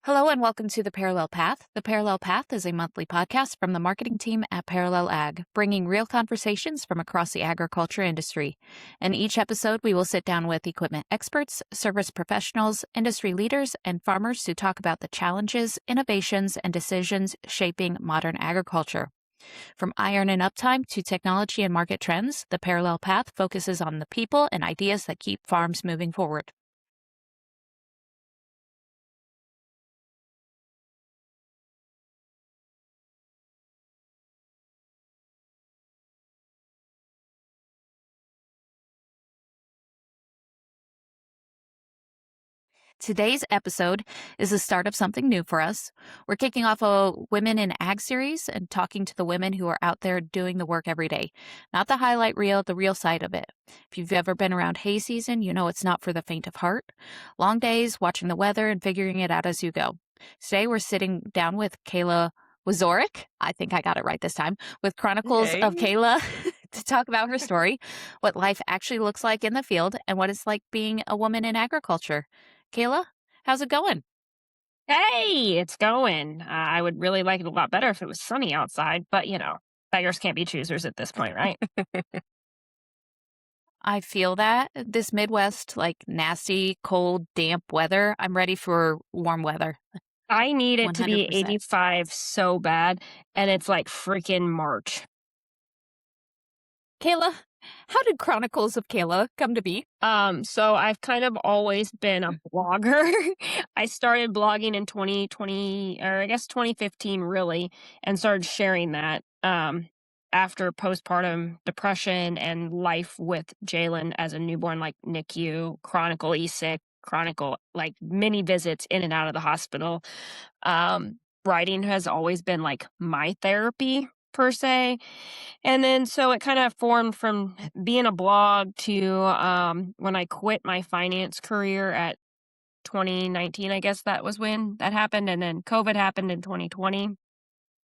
Hello and welcome to The Parallel Path. The Parallel Path is a monthly podcast from the marketing team at Parallel Ag, bringing real conversations from across the agriculture industry. In each episode, we will sit down with equipment experts, service professionals, industry leaders, and farmers to talk about the challenges, innovations, and decisions shaping modern agriculture. From iron and uptime to technology and market trends, The Parallel Path focuses on the people and ideas that keep farms moving forward. Today's episode is the start of something new for us. We're kicking off a Women in Ag series and talking to the women who are out there doing the work every day. Not the highlight reel, the real side of it. If you've ever been around hay season, you know it's not for the faint of heart. Long days, watching the weather, and figuring it out as you go. Today, we're sitting down with Kayla Wierczorek. I think I got it right this time, with Chronicles of Kayla to talk about her story, what life actually looks like in the field, and what it's like being a woman in agriculture. Kayla, how's it going? Hey, it's going. I would really like it a lot better if it was sunny outside, but beggars can't be choosers at this point, right? I feel that this Midwest, like nasty, cold, damp weather, I'm ready for warm weather. I need it to be 100%. 85 so bad, and it's like freaking March. Kayla, how did Chronicles of Kayla come to be? So I've kind of always been a blogger. I started blogging in 2020, or I guess 2015 really, and started sharing that after postpartum depression and life with Jalen as a newborn, like NICU, chronicle e-sick, chronicle like many visits in and out of the hospital. Writing has always been like my therapy per se. And then so it kind of formed from being a blog to when I quit my finance career at 2019, I guess that was when that happened. And then COVID happened in 2020.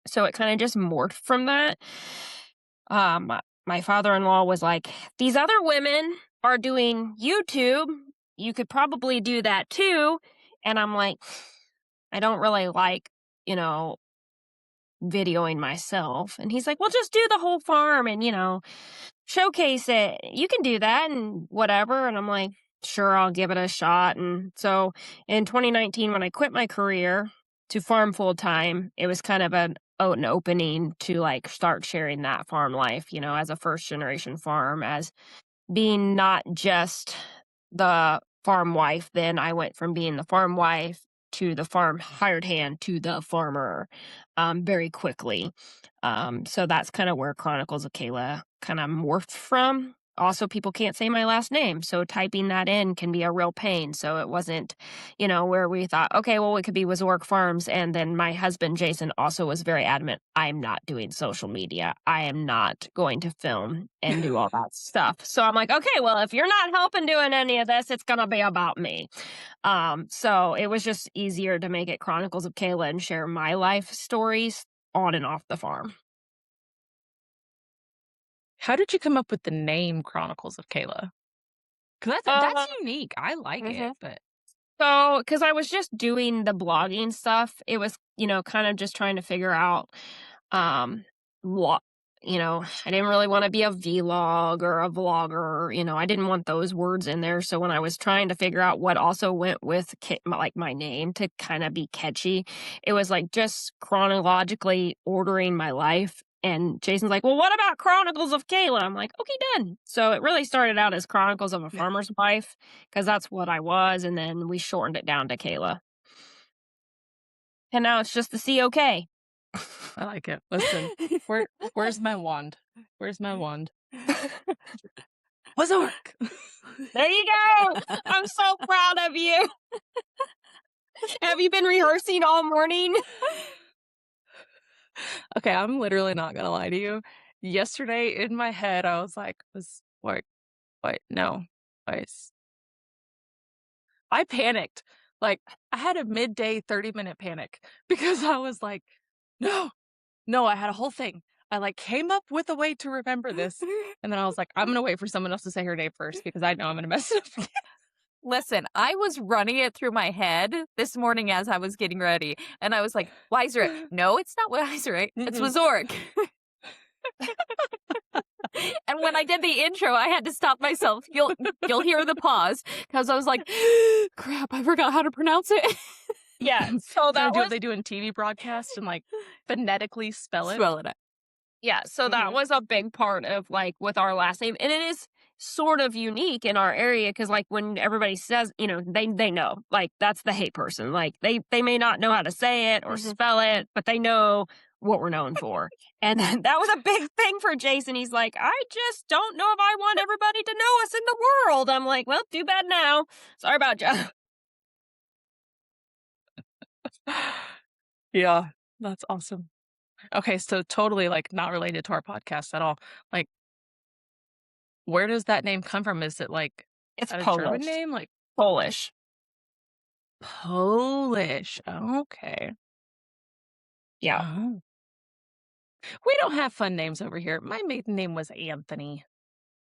So it kind of just morphed from that. My father-in-law was like, these other women are doing YouTube. You could probably do that too. And I'm like, I don't really like, videoing myself. And he's like, well, just do the whole farm and, showcase it. You can do that and whatever. And I'm like, sure, I'll give it a shot. And so in 2019, when I quit my career to farm full time, it was kind of an opening to like start sharing that farm life, as a first generation farm, as being not just the farm wife. Then I went from being the farm wife to the farm hired hand to the farmer very quickly. So that's kind of where Chronicles of Kayla kind of morphed from. Also, people can't say my last name, so typing that in can be a real pain. So it wasn't, where we thought, okay, well, it could be Wierczorek Farms. And then my husband, Jason, also was very adamant, I'm not doing social media. I am not going to film and do all that stuff. So I'm like, okay, well, if you're not helping doing any of this, it's going to be about me. So it was just easier to make it Chronicles of Kayla and share my life stories on and off the farm. How did you come up with the name Chronicles of Kayla? Because that's Uh, unique. I like mhm. it, but So, because I was just doing the blogging stuff, it was, kind of just trying to figure out, um, what, I didn't really want to be a vlog or a vlogger, I didn't want those words in there. So when I was trying to figure out what also went with like my name to kind of be catchy, it was like just chronologically ordering my life. And Jason's like, well, what about Chronicles of Kayla? I'm like, okay, done. So it really started out as Chronicles of a Farmer's Wife because that's what I was. And then we shortened it down to Kayla. And now it's just the COK. I like it. Listen, where's my wand? Where's my wand? Wierczorek. There you go. I'm so proud of you. Have you been rehearsing all morning? Okay, I'm literally not gonna lie to you. Yesterday in my head, I was like, what? No, twice. I panicked. Like, I had a midday 30-minute panic because I was like, no, I had a whole thing. I like came up with a way to remember this. And then I was like, I'm going to wait for someone else to say her name first because I know I'm going to mess it up again. Listen, I was running it through my head this morning as I was getting ready, and I was like, Wierczorek. No, it's not Wierczorek. It's Wierczorek. And when I did the intro, I had to stop myself. You'll hear the pause because I was like, crap, I forgot how to pronounce it. Yeah. So that do was what they do in TV broadcasts and like phonetically spell it. Spell it out. Yeah, so that was a big part of, like, with our last name, and it is sort of unique in our area because, like, when everybody says, you know, they know, like, that's the Hay person. Like, they may not know how to say it or spell it, but they know what we're known for. And that was a big thing for Jason. He's like, I just don't know if I want everybody to know us in the world. I'm like, well, too bad now. Sorry about you. Yeah, that's awesome. Okay, so totally like not related to our podcast at all. Like, where does that name come from? Is it like It's a Polish. German name? Like Polish. Polish. Okay. Yeah. Oh. We don't have fun names over here. My maiden name was Anthony.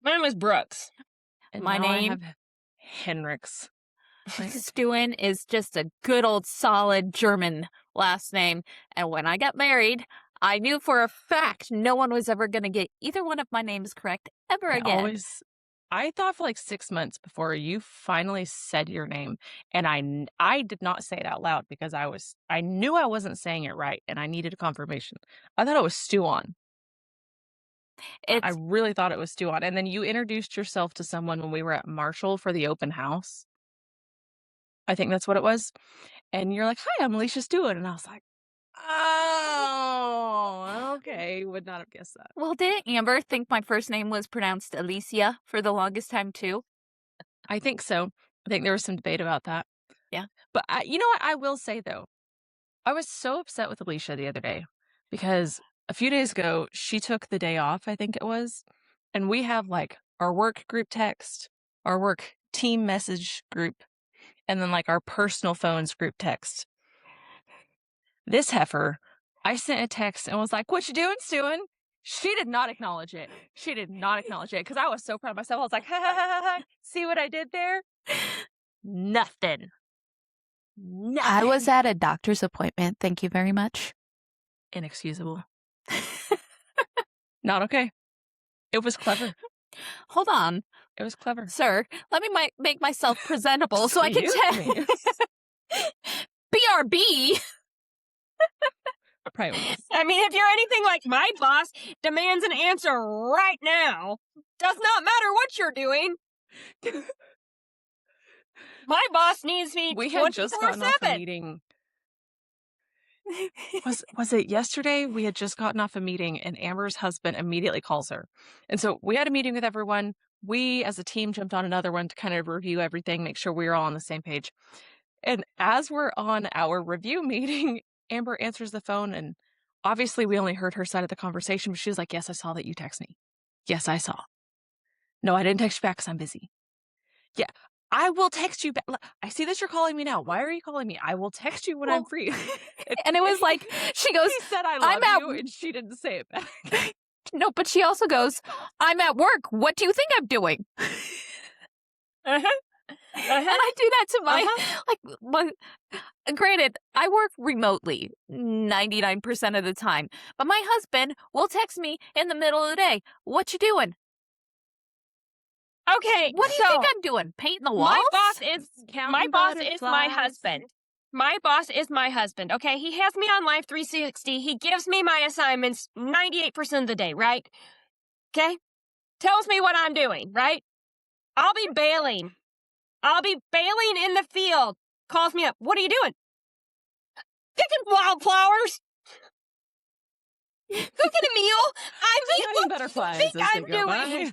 Mine was Brooks. And My now I name? have Henricks. Stewin is just a good old solid German last name. And when I got married, I knew for a fact no one was ever going to get either one of my names correct ever again. I thought for like 6 months before you finally said your name, and I did not say it out loud because I knew I wasn't saying it right, and I needed a confirmation. I thought it was Stewon. I really thought it was Stewon. And then you introduced yourself to someone when we were at Marshall for the open house. I think that's what it was. And you're like, "Hi, I'm Alicia Stewon," and I was like, "Oh, okay." Would not have guessed that. Well, didn't Amber think my first name was pronounced Alicia for the longest time, too? I think so. I think there was some debate about that. Yeah. But you know what I will say, though? I was so upset with Alicia the other day because a few days ago, she took the day off, I think it was. And we have like our work group text, our work team message group, and then like our personal phones group text. This heifer, I sent a text and was like, "What you doing, Stewin?" She did not acknowledge it. She did not acknowledge it because I was so proud of myself. I was like, "Ha ha ha ha! See what I did there?" Nothing. I was at a doctor's appointment. Thank you very much. Inexcusable. Not okay. It was clever. Hold on, It was clever. sir. Let me make myself presentable so I can Excuse tell. BRB. Probably was. I mean, if you're anything like my boss, demands an answer right now. Does not matter what you're doing. My boss needs me We had just gotten off a 24/7. meeting. Was it yesterday? We had just gotten off a meeting and Amber's husband immediately calls her. And so we had a meeting with everyone. We as a team jumped on another one to kind of review everything, make sure we were all on the same page. And as we're on our review meeting, Amber answers the phone, and obviously we only heard her side of the conversation, but she was like, "Yes, I saw that you text me. Yes, I saw. No, I didn't text you back because I'm busy. Yeah, I will text you back. I see that you're calling me now. Why are you calling me? I will text you when I'm free." And it was like, she goes, He said, "I "I'm love at you," and she didn't say it back. No, but she also goes, "I'm at work. What do you think I'm doing?" And I do that to granted, I work remotely 99% of the time, but my husband will text me in the middle of the day. "What you doing?" Okay, What do you think I'm doing? Painting the walls? my boss is my Butterflies. husband. My boss is my husband, okay? He has me on Life 360. He gives me my assignments 98% of the day, right? Okay? Tells me what I'm doing, right? I'll be baling. I'll be baling in the field. Calls me up. "What are you doing?" "Picking wildflowers. Cooking a meal." I mean, Shiny what butterflies do you as think they I'm go by. doing?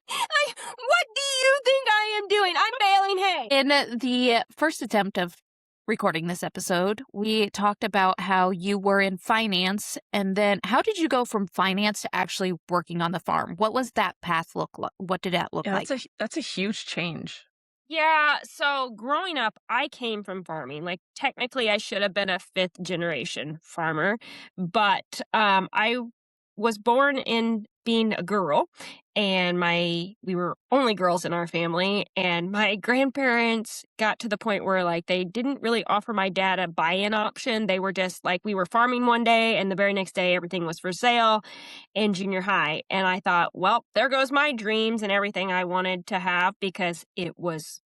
What do you think I am doing? I'm baling hay. In the first attempt of recording this episode, we talked about how you were in finance, and then how did you go from finance to actually working on the farm? What was that path look like? What did that look Yeah, like? that's a huge change. Yeah, so growing up, I came from farming. Like, technically, I should have been a 5th generation farmer, but I was born in being a girl, and we were only girls in our family, and my grandparents got to the point where like they didn't really offer my dad a buy-in option. They were just like, we were farming one day and the very next day everything was for sale in junior high. And I thought, well, there goes my dreams and everything I wanted to have, because it was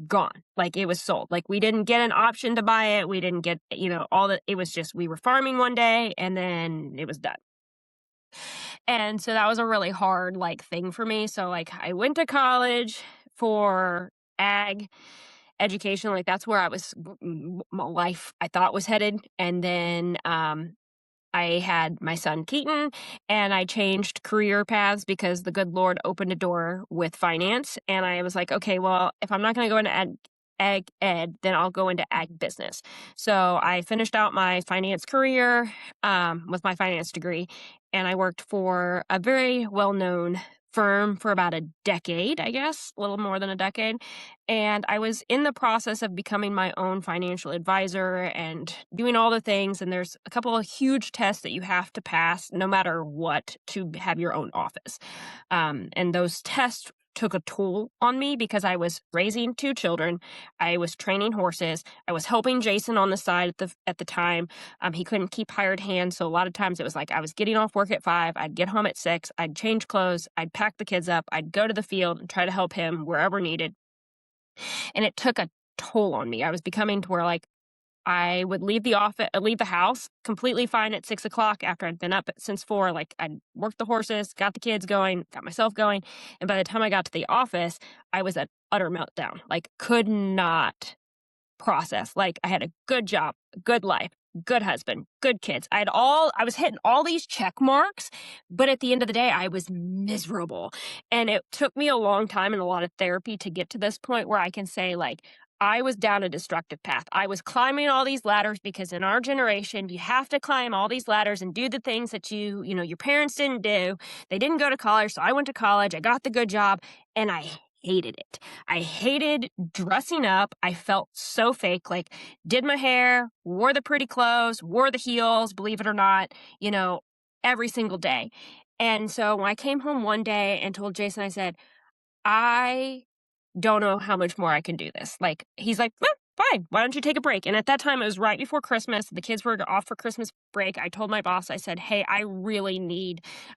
gone. Like, it was sold. Like, we didn't get an option to buy it. We didn't get, all that. It was just, we were farming one day and then it was done. And so that was a really hard like thing for me. So like I went to college for ag education. Like that's where I was, my life I thought was headed. And then I had my son Keaton, and I changed career paths because the good Lord opened a door with finance. And I was like, okay, well, if I'm not going to go into ag ed, then I'll go into ag business. So I finished out my finance career with my finance degree, and I worked for a very well-known firm for about a decade, I guess, a little more than a decade. And I was in the process of becoming my own financial advisor and doing all the things. And there's a couple of huge tests that you have to pass no matter what to have your own office. And those tests took a toll on me because I was raising 2 children. I was training horses. I was helping Jason on the side at the time. He couldn't keep hired hands. So a lot of times it was like I was getting off work at 5. I'd get home at 6. I'd change clothes. I'd pack the kids up. I'd go to the field and try to help him wherever needed. And it took a toll on me. I was becoming to where like I would leave the house completely fine at 6 o'clock after I'd been up since 4. Like I'd worked the horses, got the kids going, got myself going. And by the time I got to the office, I was at utter meltdown. Like could not process. Like I had a good job, good life, good husband, good kids. I was hitting all these check marks, but at the end of the day, I was miserable. And it took me a long time and a lot of therapy to get to this point where I can say like, I was down a destructive path. I was climbing all these ladders because in our generation, you have to climb all these ladders and do the things that your parents didn't do. They didn't go to college. So I went to college. I got the good job and I hated it. I hated dressing up. I felt so fake, like did my hair, wore the pretty clothes, wore the heels, believe it or not, every single day. And so when I came home one day and told Jason, I said, I don't know how much more I can do this. Like, he's like, fine, why don't you take a break? And at that time, it was right before Christmas. The kids were off for Christmas break. I told my boss, I said, hey, I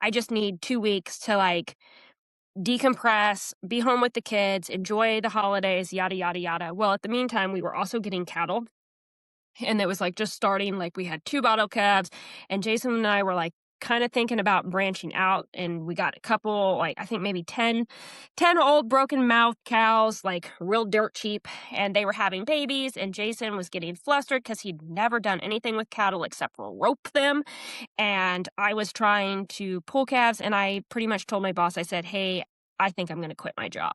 just need 2 weeks to like decompress, be home with the kids, enjoy the holidays, yada, yada, yada. Well, at the meantime, we were also getting cattle. And it was like just starting, like we had 2 bottle calves, and Jason and I were like kind of thinking about branching out, and we got a couple, like I think maybe 10 old broken mouth cows, like real dirt cheap, and they were having babies, and Jason was getting flustered because he'd never done anything with cattle except for rope them. And I was trying to pull calves, and I pretty much told my boss, I said, hey, I think I'm going to quit my job.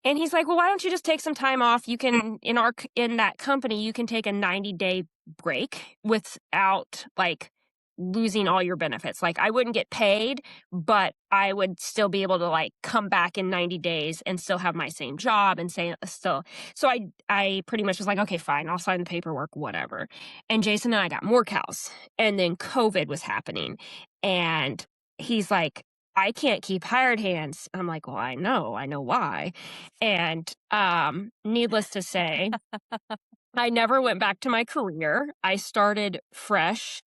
And he's like, well, why don't you just take some time off? You can, in that company, you can take a 90-day break without like losing all your benefits. Like I wouldn't get paid, but I would still be able to like come back in 90 days and still have my same job and say still. So I pretty much was like, okay, fine, I'll sign the paperwork, whatever. And Jason and I got more cows, and then COVID was happening, and he's like, I can't keep hired hands. I'm like, well, I know why. And needless to say, I never went back to my career. I started fresh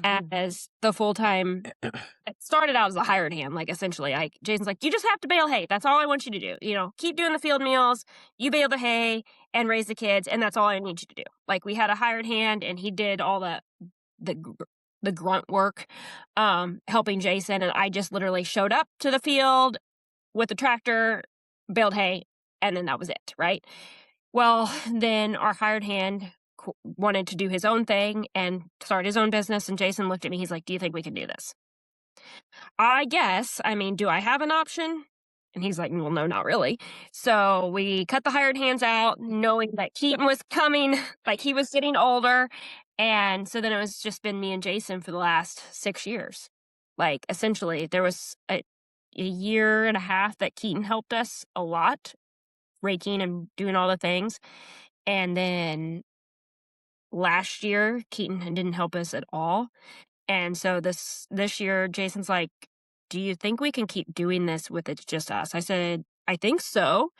as the full-time. It started out as a hired hand, like essentially. Jason's like, you just have to bale hay. That's all I want you to do. Keep doing the field meals. You bale the hay and raise the kids, and that's all I need you to do. Like we had a hired hand, and he did all the grunt work, helping Jason. And I just literally showed up to the field with the tractor, baled hay, and then that was it, right? Well, then our hired hand wanted to do his own thing and start his own business. And Jason looked at me. He's like, do you think we can do this? Do I have an option? And he's like, well, no, not really. So we cut the hired hands out, knowing that Keaton was coming, like he was getting older. And so then it was just been me and Jason for the last 6 years. Like essentially there was a year and a half that Keaton helped us a lot, raking and doing all the things. And then last year, Keaton didn't help us at all. And so this year, Jason's like, do you think we can keep doing this with it's just us? I said, I think so.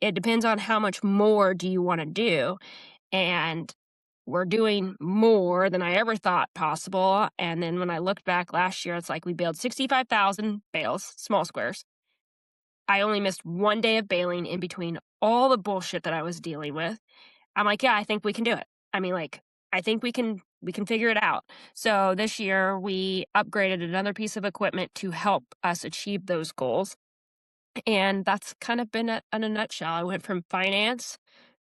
It depends on how much more do you want to do. And we're doing more than I ever thought possible. And then when I looked back last year, it's like we baled 65,000 bales, small squares. I only missed 1 day of baling in between all the bullshit that I was dealing with. I'm like, yeah, I think we can do it. I mean, like, I think we can figure it out. So this year we upgraded another piece of equipment to help us achieve those goals. And that's kind of been it in a nutshell. I went from finance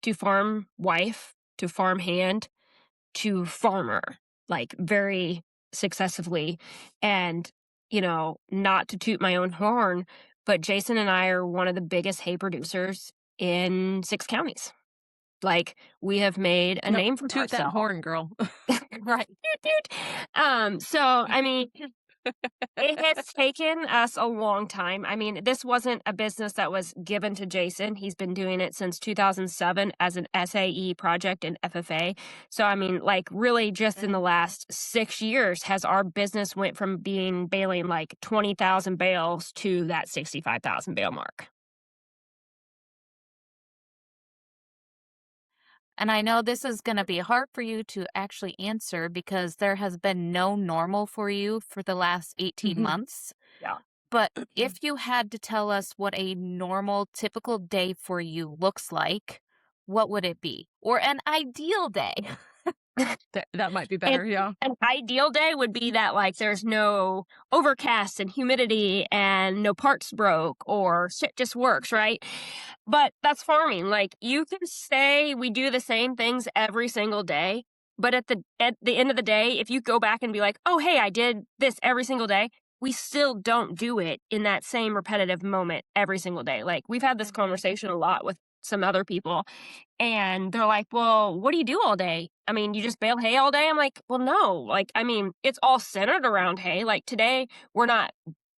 to farm wife to farm hand to farmer, like very successively. And, not to toot my own horn, but Jason and I are one of the biggest hay producers in 6 counties. Like, we have made a name for toot that ourselves. horn, girl. Right. Toot, toot. So, I mean, it has taken us a long time. I mean, this wasn't a business that was given to Jason. He's been doing it since 2007 as an SAE project in FFA. So, I mean, like, really just in the last 6 years has our business went from being baling like 20,000 bales to that 65,000 bale mark. And I know this is going to be hard for you to actually answer because there has been no normal for you for the last 18 months. Yeah. But if you had to tell us what a normal, typical day for you looks like, what would it be? Or an ideal day? That might be better, yeah. An ideal day would be that, like, there's no overcast and humidity and no parts broke or shit just works, right? But that's farming. Like, you can say we do the same things every single day, but at the end of the day, if you go back and be like, oh, hey, I did this every single day, we still don't do it in that same repetitive moment every single day. Like, we've had this conversation a lot with some other people, and they're like, well, what do you do all day? I mean, you just bale hay all day? I'm like, well, no. Like, I mean, it's all centered around hay. Like, today, we're not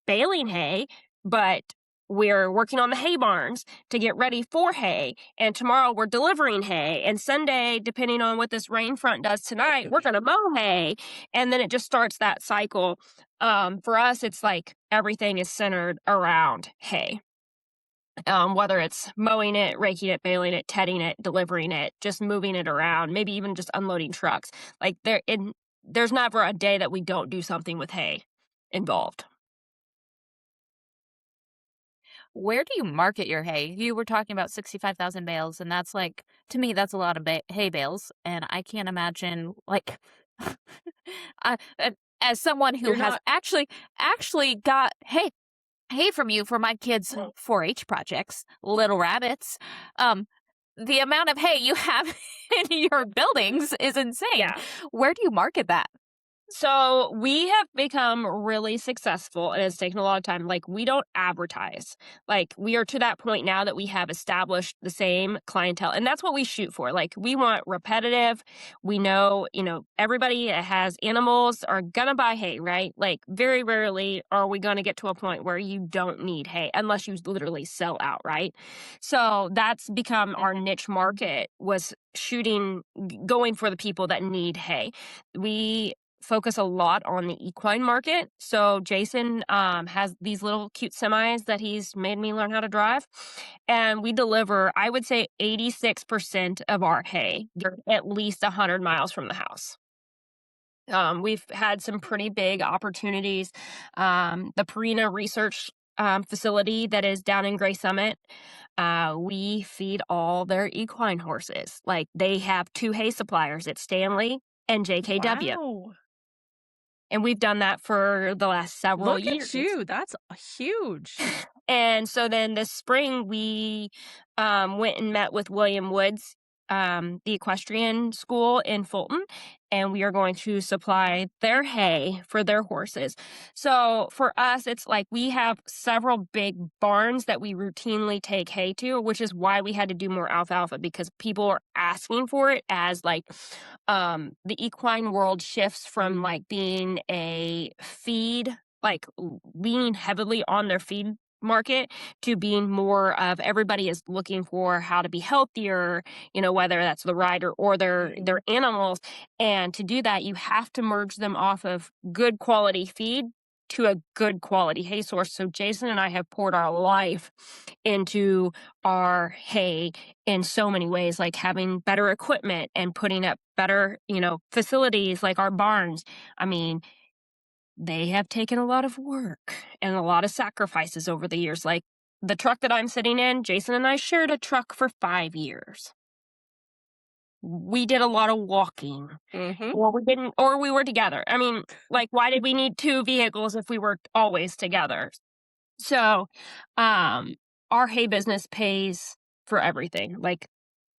baling hay, but we're working on the hay barns to get ready for hay. And tomorrow we're delivering hay. And Sunday, depending on what this rain front does tonight, we're going to mow hay. And then it just starts that cycle. For us, it's like everything is centered around hay. Whether it's mowing it, raking it, baling it, tedding it, delivering it, just moving it around, maybe even just unloading trucks. Like, there's never a day that we don't do something with hay involved. Where do you market your hay? You were talking about 65,000 bales, and that's like, to me, that's a lot of hay bales. And I can't imagine, like, as someone who has actually got hay from you for my kids' 4-H projects, Little Rabbits. The amount of hay you have in your buildings is insane. Yeah. Where do you market that? So we have become really successful, and it's taken a lot of time. Like, we don't advertise. Like, we are to that point now that we have established the same clientele, and that's what we shoot for. Like, we want repetitive. We know, everybody that has animals are gonna buy hay, right? Like, very rarely are we gonna get to a point where you don't need hay unless you literally sell out, right? So that's become our niche market, was going for the people that need hay. We focus a lot on the equine market. So Jason has these little cute semis that he's made me learn how to drive. And we deliver, I would say, 86% of our hay. They're at least 100 miles from the house. We've had some pretty big opportunities. The Purina Research facility that is down in Gray Summit, we feed all their equine horses. Like, they have 2 hay suppliers. It's Stanley and JKW. Wow. And we've done that for the last several years. Look at you. That's huge. And so then this spring, we went and met with William Woods, the equestrian school in Fulton, and we are going to supply their hay for their horses. So for us, it's like we have several big barns that we routinely take hay to, which is why we had to do more alfalfa, because people are asking for it as, like, the equine world shifts from, like, being a feed, like, leaning heavily on their feed market, to being more of everybody is looking for how to be healthier, whether that's the rider or their animals. And to do that, you have to merge them off of good quality feed to a good quality hay source. So Jason and I have poured our life into our hay in so many ways, like having better equipment and putting up better, facilities like our barns. I mean, they have taken a lot of work and a lot of sacrifices over the years. Like the truck that I'm sitting in, Jason and I shared a truck for 5 years. We did a lot of walking. Mm-hmm. Or we didn't, or we were together. I mean, like, why did we need 2 vehicles if we were always together? So, our hay business pays for everything. Like,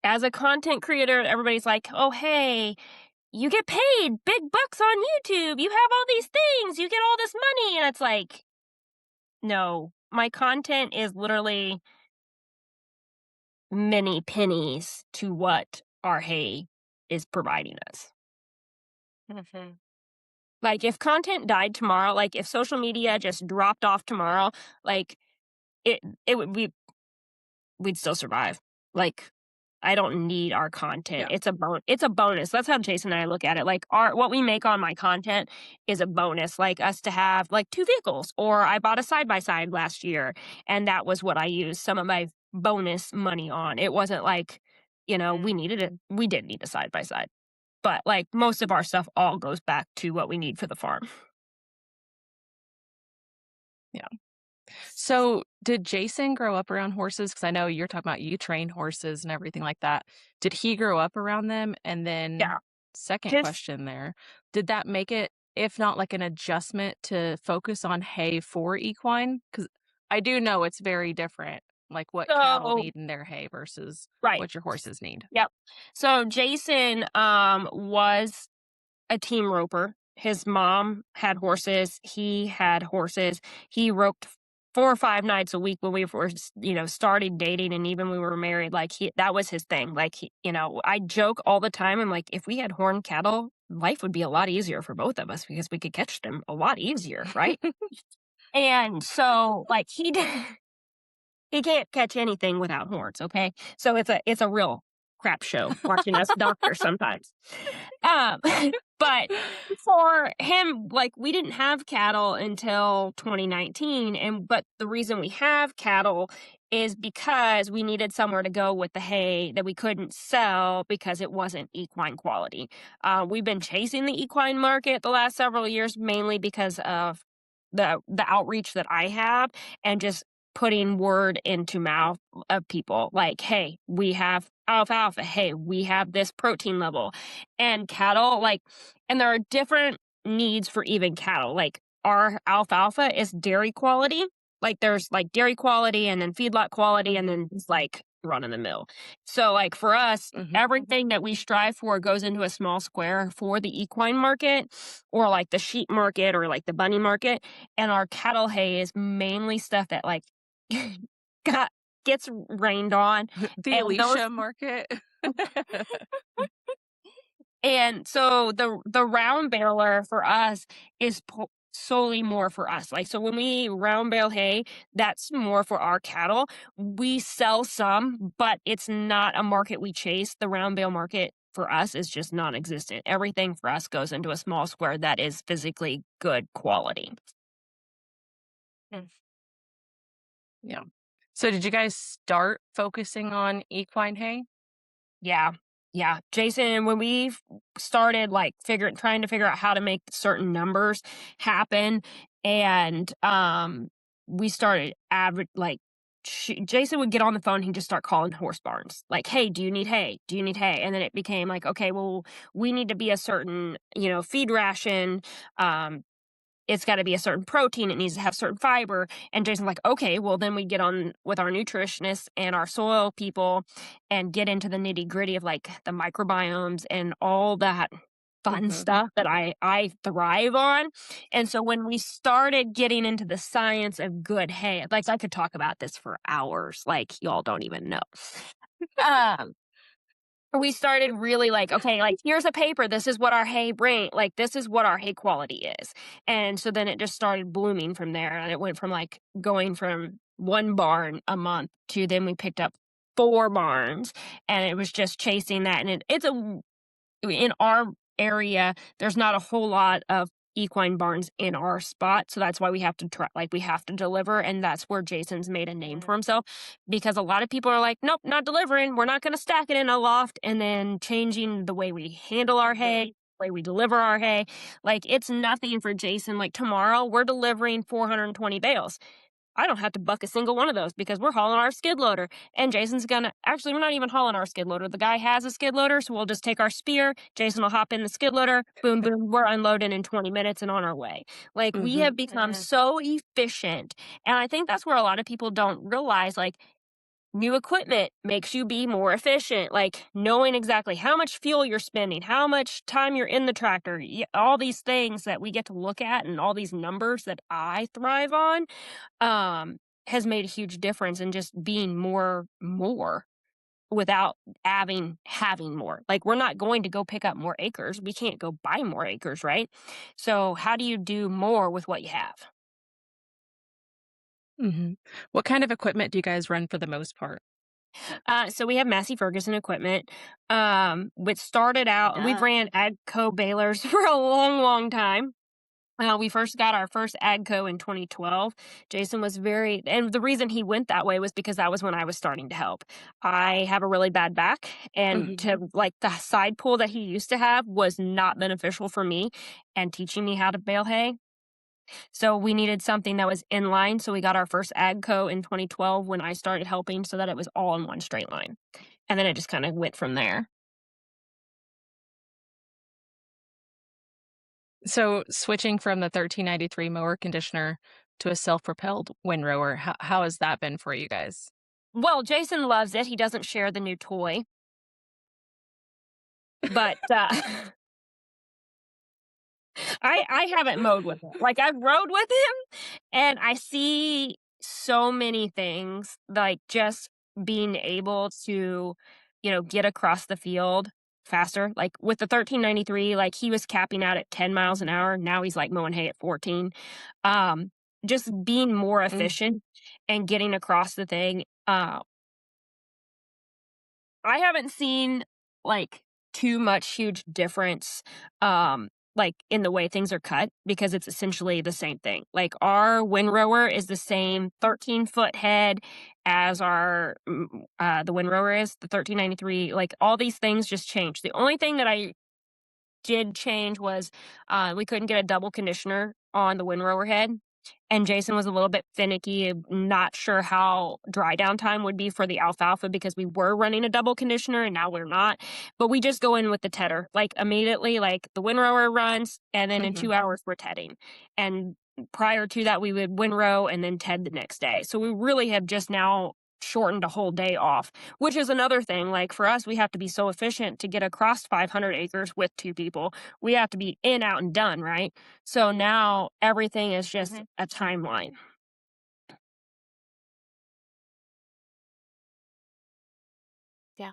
as a content creator, everybody's like, oh, hey, you get paid big bucks on YouTube. You have all these things. You get all this money. And it's like, no, my content is literally many pennies to what our hay is providing us. Mm-hmm. Like, if content died tomorrow, like, if social media just dropped off tomorrow, like, it would be we'd still survive. Like, I don't need our content. Yeah. It's a bonus. That's how Jason and I look at it. Like, what we make on my content is a bonus, like us to have, like, 2 vehicles, or I bought a side-by-side last year, and that was what I used some of my bonus money on. It wasn't like, we did need a side-by-side. But, like, most of our stuff all goes back to what we need for the farm. Yeah. So, did Jason grow up around horses? Because I know you're talking about you train horses and everything like that. Did he grow up around them? And then, Yeah. second His question there, did that make it, if not like an adjustment, to focus on hay for equine? Because I do know it's very different, like what cattle So need in their hay versus right. what your horses need. Yep. So Jason was a team roper. His mom had horses. He had horses. He roped 4 or 5 nights a week when we were, started dating, and even when we were married. Like, that was his thing. Like, I joke all the time. I'm like, if we had horned cattle, life would be a lot easier for both of us because we could catch them a lot easier, right? And so, like, he can't catch anything without horns. Okay, so it's a real crap show watching us doctor sometimes. Um, but for him, like, we didn't have cattle until 2019, but the reason we have cattle is because we needed somewhere to go with the hay that we couldn't sell because it wasn't equine quality. We've been chasing the equine market the last several years, mainly because of the outreach that I have, and just putting word into mouth of people like, hey, we have alfalfa. Hey, we have this protein level. And cattle, like, and there are different needs for even cattle. Like, our alfalfa is dairy quality. Like, there's like dairy quality and then feedlot quality and then it's like run of the mill. So, like, for us, everything that we strive for goes into a small square for the equine market, or like the sheep market, or like the bunny market. And our cattle hay is mainly stuff that, like, gets rained on. The And Alicia market. And so the round baler for us is solely more for us. Like, so when we round bale hay, that's more for our cattle. We sell some, but it's not a market we chase. The round bale market for us is just non-existent. Everything for us goes into a small square that is physically good quality. Yeah. So did you guys start focusing on equine hay? Yeah. Yeah. Jason, when we started, like, trying to figure out how to make certain numbers happen, and we started Jason would get on the phone, he'd just start calling horse barns. Like, hey, do you need hay? Do you need hay? And then it became like, okay, well, we need to be a certain, feed ration. It's got to be a certain protein. It needs to have certain fiber. And Jason's like, okay, well, then we get on with our nutritionists and our soil people and get into the nitty gritty of, like, the microbiomes and all that fun stuff that I thrive on. And so when we started getting into the science of good hay, like, I could talk about this for hours, like, y'all don't even know. We started really, like, okay, like, here's a paper. This is what our hay like, this is what our hay quality is. And so then it just started blooming from there. And it went from, like, going from 1 barn a month to then we picked up 4 barns, and it was just chasing that. And in our area, there's not a whole lot of equine barns in our spot. So that's why we have to we have to deliver. And that's where Jason's made a name for himself, because a lot of people are like, nope, not delivering. We're not going to stack it in a loft, and then changing the way we handle our hay, the way we deliver our hay. Like, it's nothing for Jason. Like, tomorrow we're delivering 420 bales. I don't have to buck a single one of those because we're hauling our skid loader. And Jason's gonna, actually, we're not even hauling our skid loader. The guy has a skid loader, so we'll just take our spear. Jason will hop in the skid loader. Boom, boom. We're unloading in 20 minutes and on our way. Like, we have become so efficient. And I think that's where a lot of people don't realize, like, new equipment makes you be more efficient. Like, knowing exactly how much fuel you're spending, how much time you're in the tractor, all these things that we get to look at, and all these numbers that I thrive on, has made a huge difference in just being more without having more. Like, we're not going to go pick up more acres. We can't go buy more acres, right? So how do you do more with what you have? What kind of equipment do you guys run for the most part? So we have Massey Ferguson equipment. Which started out, we've ran AGCO balers for a long time. We first got our first AGCO in 2012. Jason was and the reason he went that way was because that was when I was starting to help. I have a really bad back, and the side pull that he used to have was not beneficial for me and teaching me how to bale hay. So we needed something that was in line. So we got our first AGCO in 2012 when I started helping, so that it was all in one straight line. And then it just kind of went from there. So switching from the 1393 mower conditioner to a self-propelled windrower, how has that been for you guys? Well, Jason loves it. He doesn't share the new toy. But I haven't mowed with him. Like, I've rode with him, and I see so many things, like just being able to, get across the field faster. Like, with the 1393, like, he was capping out at 10 miles an hour. Now he's like mowing hay at 14. Just being more efficient and getting across the thing. I haven't seen, like, too much huge difference, like, in the way things are cut, because it's essentially the same thing. Like, our windrower is the same 13-foot head as the windrower is, the 1393. Like, all these things just changed. The only thing that I did change was, we couldn't get a double conditioner on the windrower head. And Jason was a little bit finicky, not sure how dry down time would be for the alfalfa, because we were running a double conditioner and now we're not. But we just go in with the tedder, like, immediately, like, the windrower runs, and then in 2 hours we're tedding. And prior to that, we would windrow and then ted the next day. So we really have just now shortened a whole day off, which is another thing. Like, for us, we have to be so efficient to get across 500 acres with 2 people. We have to be in, out, and done, right? So now everything is just a timeline. Yeah.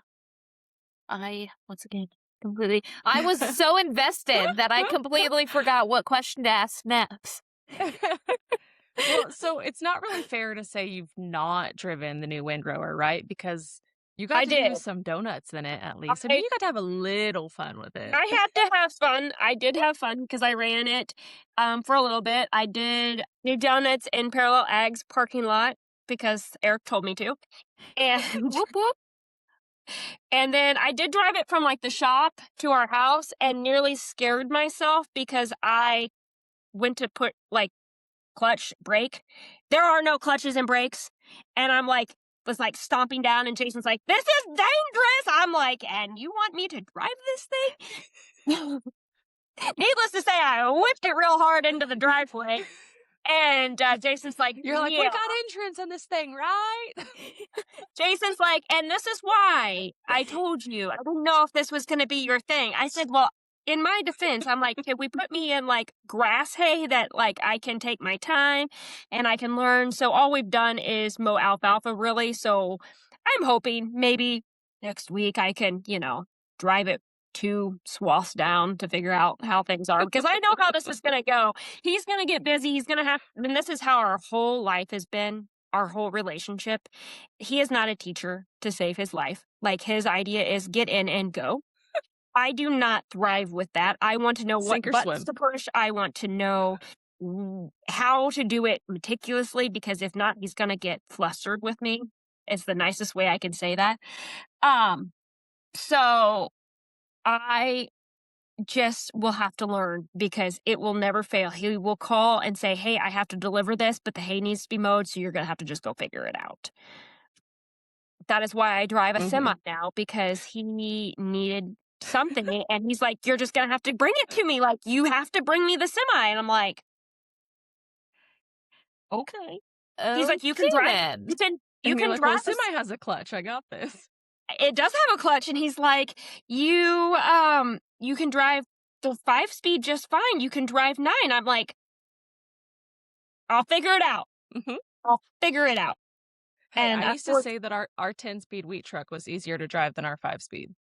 Once again, I was so invested that I completely forgot what question to ask next. Well, so it's not really fair to say you've not driven the new windrower, right? Because you got to do some donuts in it, at least. I mean, you got to have a little fun with it. I had to have fun. I did have fun because I ran it for a little bit. I did new donuts in Parallel Ag's parking lot because Eric told me to. And Whoop, whoop. And then I did drive it from, like, the shop to our house and nearly scared myself because I went to put, like, clutch, brake. There are no clutches and brakes. And I'm like, was like stomping down, and Jason's like, "This is dangerous." I'm like, "And you want me to drive this thing?" Needless to say, I whipped it real hard into the driveway. And Jason's like, You're like, "Yeah." we got insurance on this thing, right? Jason's like, "And this is why I told you. I didn't know if this was going to be your thing." I said, "Well, in my defense, I'm like, can we put me in, like, grass hay that, like, I can take my time and I can learn?" So all we've done is mow alfalfa, really. So I'm hoping maybe next week I can, drive it 2 swaths down to figure out how things are, because I know how this is going to go. He's going to get busy. He's going to have, and this is how our whole life has been, our whole relationship. He is not a teacher to save his life. Like, his idea is get in and go. I do not thrive with that. I want to know what Sink or buttons swim. to push. I want to know how to do it meticulously, because if not, he's going to get flustered with me. It's the nicest way I can say that. So I just will have to learn, because it will never fail. He will call and say, hey, I have to deliver this, but the hay needs to be mowed, so you're going to have to just go figure it out. That is why I drive a semi now, because he needed something, and he's like, you're just going to have to bring it to me. Like, you have to bring me the semi. And I'm like, okay. He's like, you can Okay, drive. then. You And you're can like, well, drive. the semi has a clutch. I got this. It does have a clutch, and he's like, you can drive the 5-speed just fine. You can drive 9. I'm like, I'll figure it out. Mhm. I'll figure it out. Hey, And I used to say that our 10-speed wheat truck was easier to drive than our 5-speed. I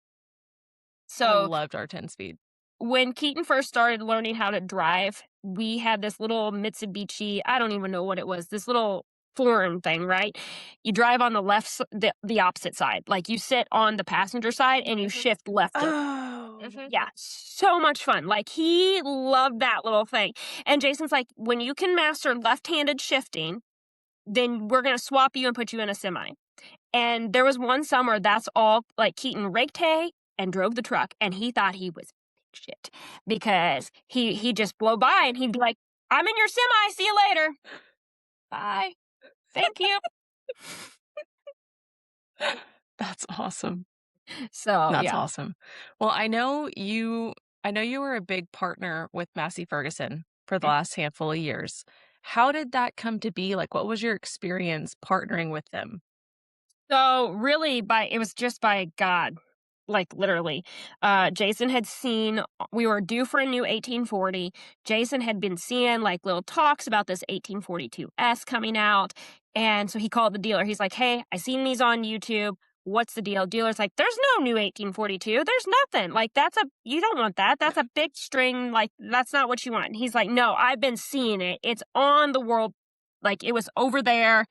so loved our 10-speed. when Keaton first started learning how to drive, we had this little Mitsubishi, I don't even know what it was, this little foreign thing, right? You drive on the left, the opposite side. Like, you sit on the passenger side and you shift left. Oh. Yeah, so much fun. Like, he loved that little thing. And Jason's like, when you can master left-handed shifting, then we're going to swap you and put you in a semi. And there was one summer, that's all, like, Keaton raked hay and drove the truck, and he thought he was big shit, because he'd just blow by and he'd be like, I'm in your semi, see you later. Bye. Thank you. That's awesome. So, That's yeah. awesome. Well, I know you were a big partner with Massey Ferguson for the last handful of years. How did that come to be? Like, what was your experience partnering with them? So really, it was just by God, like, literally. Jason had seen, we were due for a new 1840. Jason had been seeing, like, little talks about this 1842S coming out. And so he called the dealer. He's like, hey, I seen these on YouTube. What's the deal? Dealer's like, there's no new 1842. There's nothing. Like, you don't want that. That's a big string. Like, that's not what you want. And he's like, no, I've been seeing it. It's on the world. Like, it was over there,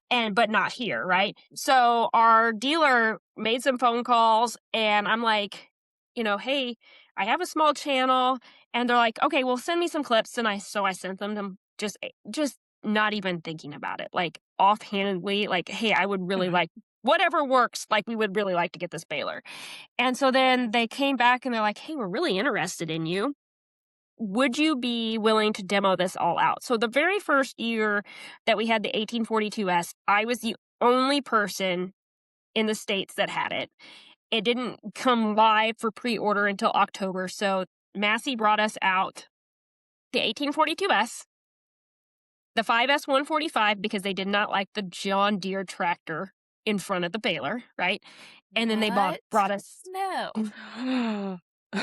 but not here, right? So our dealer made some phone calls, and I'm like, hey, I have a small channel. And they're like, okay, well, send me some clips. And I sent them just not even thinking about it, like, offhandedly, like, hey, I would really like whatever works. Like, we would really like to get this baler. And so then they came back and they're like, hey, we're really interested in you. Would you be willing to demo this all out? So the very first year that we had the 1842S, I was the only person in the States that had it. It didn't come live for pre-order until October. So Massey brought us out the 1842S, the 5S 145, because they did not like the John Deere tractor in front of the baler, right? And then they brought us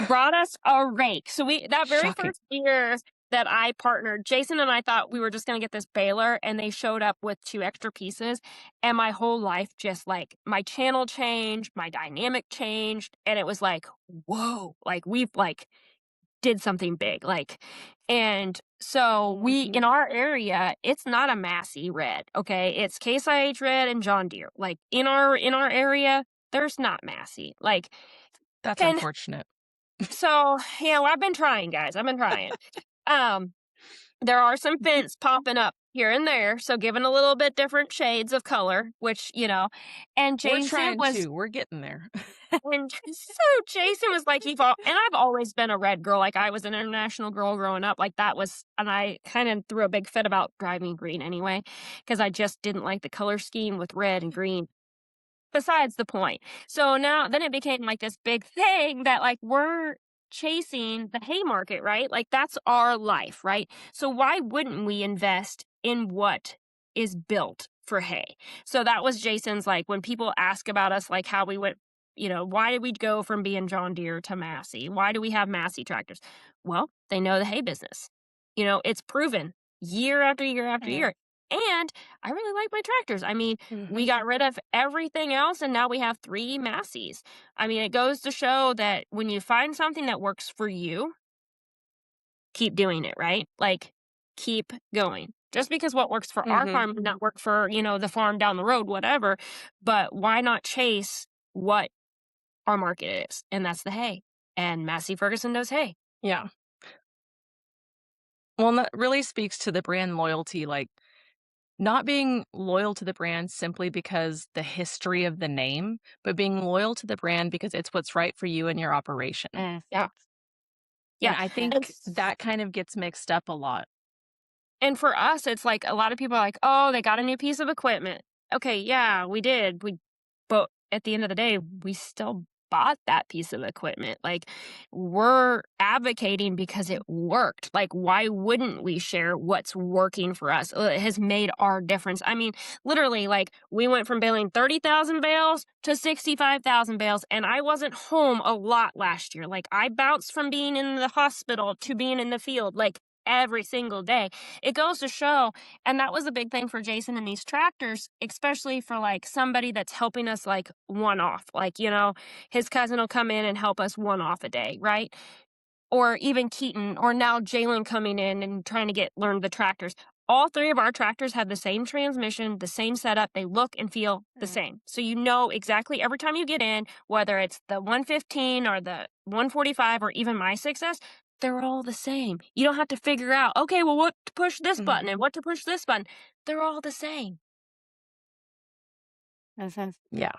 brought us a rake. So that very Shocking. first year that I partnered, Jason and I thought we were just going to get this baler, and they showed up with 2 extra pieces, and my whole life, just like, my channel changed, my dynamic changed, and it was like, whoa, like, we've, like, did something big, like. And so in our area, it's not a Massey red, okay? It's Case IH red and John Deere. Like, in our area, there's not Massey. Like, That's and unfortunate. so, well, I've been trying, guys. I've been trying. There are some fence popping up here and there, so giving a little bit different shades of color, which, and We're Jason trying was, to. We're getting there. and so Jason was like, and I've always been a red girl. Like, I was an international girl growing up. Like, and I kind of threw a big fit about driving green anyway, because I just didn't like the color scheme with red and green. Besides the point. So then it became like this big thing that, like, we're chasing the hay market, right? Like, that's our life, right? So why wouldn't we invest in what is built for hay? So that was Jason's, like, when people ask about us, like, how we went, why did we go from being John Deere to Massey? Why do we have Massey tractors? Well, they know the hay business. It's proven year after year after year. And I really like my tractors. I mean, we got rid of everything else, and now we have 3 Masseys. I mean, it goes to show that when you find something that works for you, keep doing it, right? Like, keep going. Just because what works for our farm would not work for, the farm down the road, whatever. But why not chase what our market is? And that's the hay. and Massey Ferguson knows hay. Yeah. Well, and that really speaks to the brand loyalty, like, not being loyal to the brand simply because the history of the name, but being loyal to the brand because it's what's right for you and your operation. Yeah. And Yeah. I think And that kind of gets mixed up a lot. And for us, it's like a lot of people are like, "Oh, they got a new piece of equipment." Okay, yeah, we did. But at the end of the day, we still bought that piece of equipment. Like, we're advocating because it worked. Like, why wouldn't we share what's working for us? It has made our difference. I mean, literally, like, we went from baling 30,000 bales to 65,000 bales, and I wasn't home a lot last year. Like, I bounced from being in the hospital to being in the field, like, every single day. It goes to show, and that was a big thing for Jason and these tractors, especially for like somebody that's helping us like one off. Like, his cousin will come in and help us one off a day, right? Or even Keaton, or now Jalen coming in and trying to learn the tractors. All three of our tractors have the same transmission, the same setup. They look and feel the same. So you know exactly every time you get in, whether it's the 115 or the 145 or even my 6S, they're all the same. You don't have to figure out, okay, well, what to push this button and what to push this button. They're all the same. Yeah.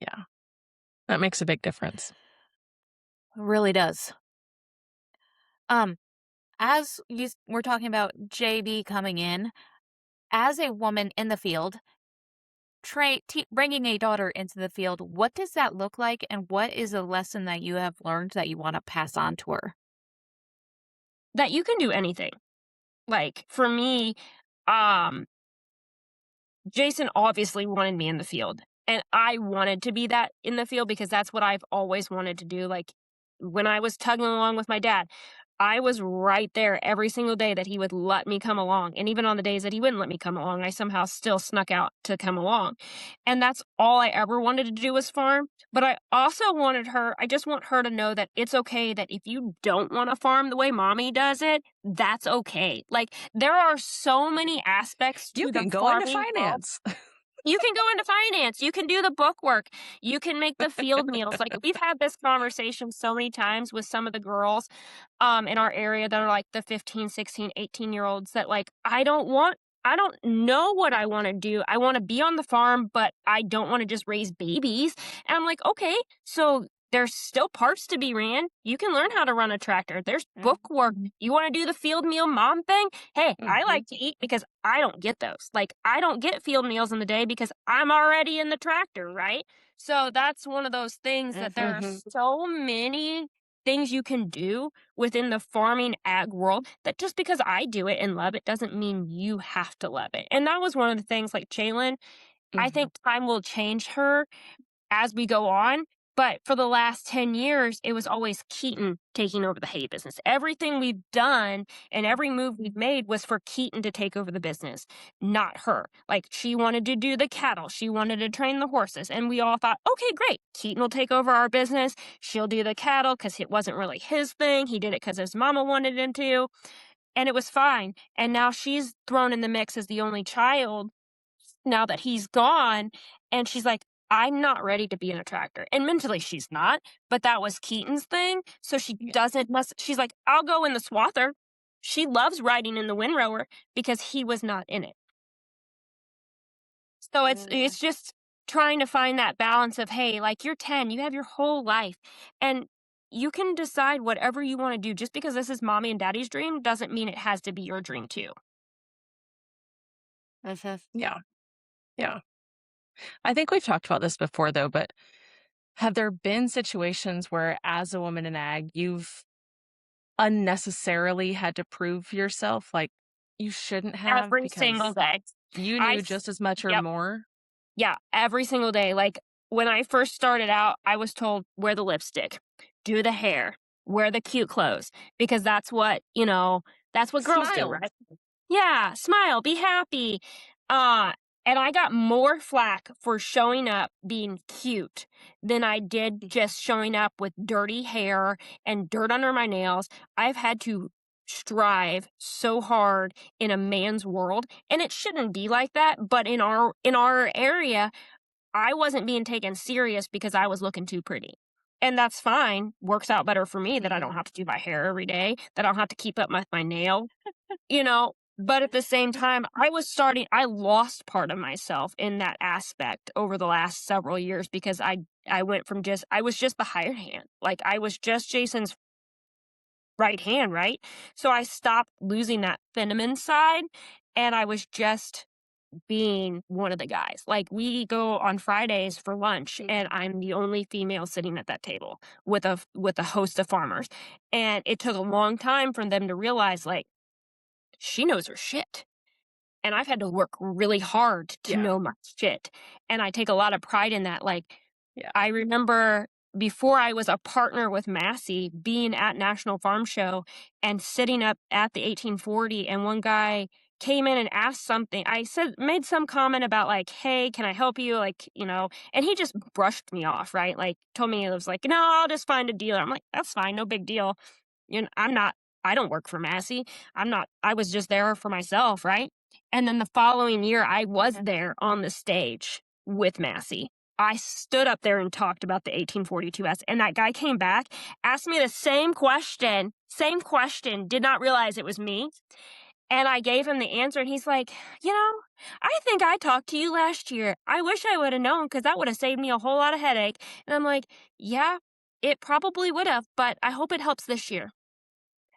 Yeah. That makes a big difference. It really does. As we're talking about JB coming in, as a woman in the field, bringing a daughter into the field, what does that look like, and what is a lesson that you have learned that you want to pass on to her? That you can do anything. Like, for me, um, Jason obviously wanted me in the field, and I wanted to be that in the field because that's what I've always wanted to do. Like, when I was tugging along with my dad, I was right there every single day that he would let me come along. And even on the days that he wouldn't let me come along, I somehow still snuck out to come along. And that's all I ever wanted to do was farm. But I just want her to know that it's okay that if you don't want to farm the way mommy does it, that's okay. Like, there are so many aspects to You the can go into farming world. finance. You can go into finance. You can do the book work. You can make the field meals. Like, we've had this conversation so many times with some of the girls in our area that are like the 15, 16, 18-year-olds that like, I don't know what I want to do. I want to be on the farm, but I don't want to just raise babies. And I'm like, okay, so there's still parts to be ran. You can learn how to run a tractor. There's book work. You want to do the field meal mom thing? Hey, I like to eat because I don't get those. Like, I don't get field meals in the day because I'm already in the tractor, right? So that's one of those things that there are so many things you can do within the farming ag world that just because I do it and love it doesn't mean you have to love it. And that was one of the things, like Jalen, I think time will change her as we go on. But for the last 10 years, it was always Keaton taking over the hay business. Everything we've done and every move we've made was for Keaton to take over the business, not her. Like, she wanted to do the cattle. She wanted to train the horses. And we all thought, okay, great. Keaton will take over our business. She'll do the cattle because it wasn't really his thing. He did it because his mama wanted him to. And it was fine. And now she's thrown in the mix as the only child now that he's gone. And she's like, I'm not ready to be in a tractor. And mentally she's not, but that was Keaton's thing. So she doesn't she's like, I'll go in the swather. She loves riding in the windrower because he was not in it. So it's just trying to find that balance of, hey, like, you're 10, you have your whole life, and you can decide whatever you want to do. Just because this is mommy and daddy's dream doesn't mean it has to be your dream too. Yeah. Yeah. I think we've talked about this before, though, but have there been situations where, as a woman in ag, you've unnecessarily had to prove yourself? Like, you shouldn't have Every single because day. you I knew just as much or Yep. more? Yeah, every single day. Like, when I first started out, I was told, wear the lipstick, do the hair, wear the cute clothes, because that's what, that's what girls do, Smile. right? Yeah, smile, be happy. And I got more flack for showing up being cute than I did just showing up with dirty hair and dirt under my nails. I've had to strive so hard in a man's world, and it shouldn't be like that, but in our area, I wasn't being taken serious because I was looking too pretty. And that's fine. Works out better for me that I don't have to do my hair every day, that I don't have to keep up my nail, But at the same time, I lost part of myself in that aspect over the last several years because I went from I was just the hired hand. Like I was just Jason's right hand, right? So I stopped losing that feminine side and I was just being one of the guys. Like we go on Fridays for lunch and I'm the only female sitting at that table with a host of farmers. And it took a long time for them to realize like she knows her shit. And I've had to work really hard to know my shit. And I take a lot of pride in that. Like I remember before I was a partner with Massey being at National Farm Show and sitting up at the 1840 and one guy came in and asked something. Made some comment about like, hey, can I help you? Like, and he just brushed me off, right? Like told me it was like, no, I'll just find a dealer. I'm like, that's fine. No big deal. I don't work for Massey. I was just there for myself, right? And then the following year I was there on the stage with Massey. I stood up there and talked about the 1842S, and that guy came back, asked me the same question, did not realize it was me. And I gave him the answer, and he's like, I think I talked to you last year. I wish I would have known because that would have saved me a whole lot of headache. And I'm like, yeah, it probably would have, but I hope it helps this year.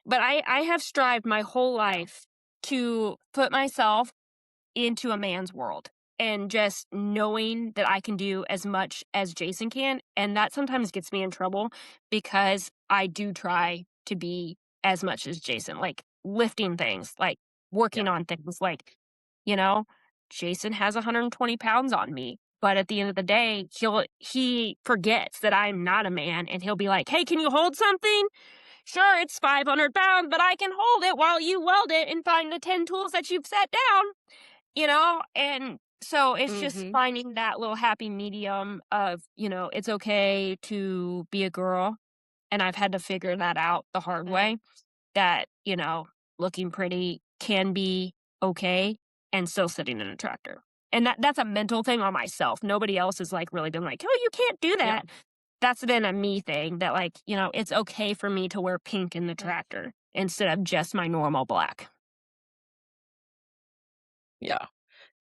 But I have strived my whole life to put myself into a man's world and just knowing that I can do as much as Jason can. And that sometimes gets me in trouble because I do try to be as much as Jason, like lifting things, like working on things, like, Jason has 120 pounds on me. But at the end of the day, he forgets that I'm not a man and he'll be like, hey, can you hold something? Sure, it's 500 pounds, but I can hold it while you weld it and find the 10 tools that you've set down. And so it's just finding that little happy medium of, it's okay to be a girl. And I've had to figure that out the hard way that, looking pretty can be okay and still sitting in a tractor. And that's a mental thing on myself. Nobody else has like really been like, oh, you can't do that. Yeah. That's been a me thing that like, it's okay for me to wear pink in the tractor instead of just my normal black. Yeah.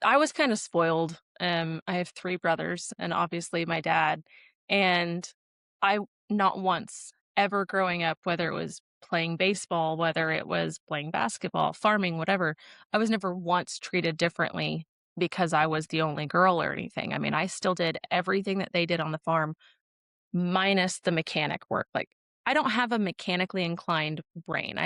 I was kind of spoiled. I have 3 brothers and obviously my dad. And I not once ever growing up, whether it was playing baseball, whether it was playing basketball, farming, whatever, I was never once treated differently because I was the only girl or anything. I mean, I still did everything that they did on the farm minus the mechanic work. Like I don't have a mechanically inclined brain.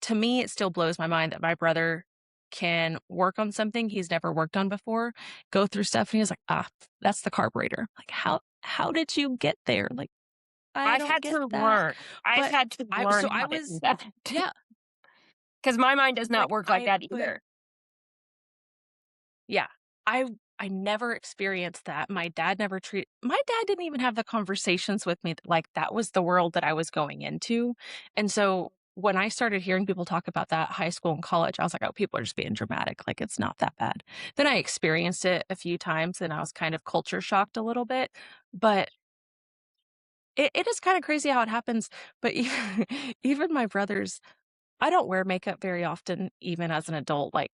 To me, it still blows my mind that my brother can work on something he's never worked on before, go through stuff, and he's like, that's the carburetor. Like, how did you get there? Like, I've had to learn. I've had to learn. So I was, yeah. Because my mind does not work like that either. Yeah. I never experienced that. My dad didn't even have the conversations with me like that was the world that I was going into. And so when I started hearing people talk about that high school and college, I was like, oh, people are just being dramatic. Like it's not that bad. Then I experienced it a few times and I was kind of culture shocked a little bit, but it is kind of crazy how it happens. But even my brothers, I don't wear makeup very often, even as an adult. Like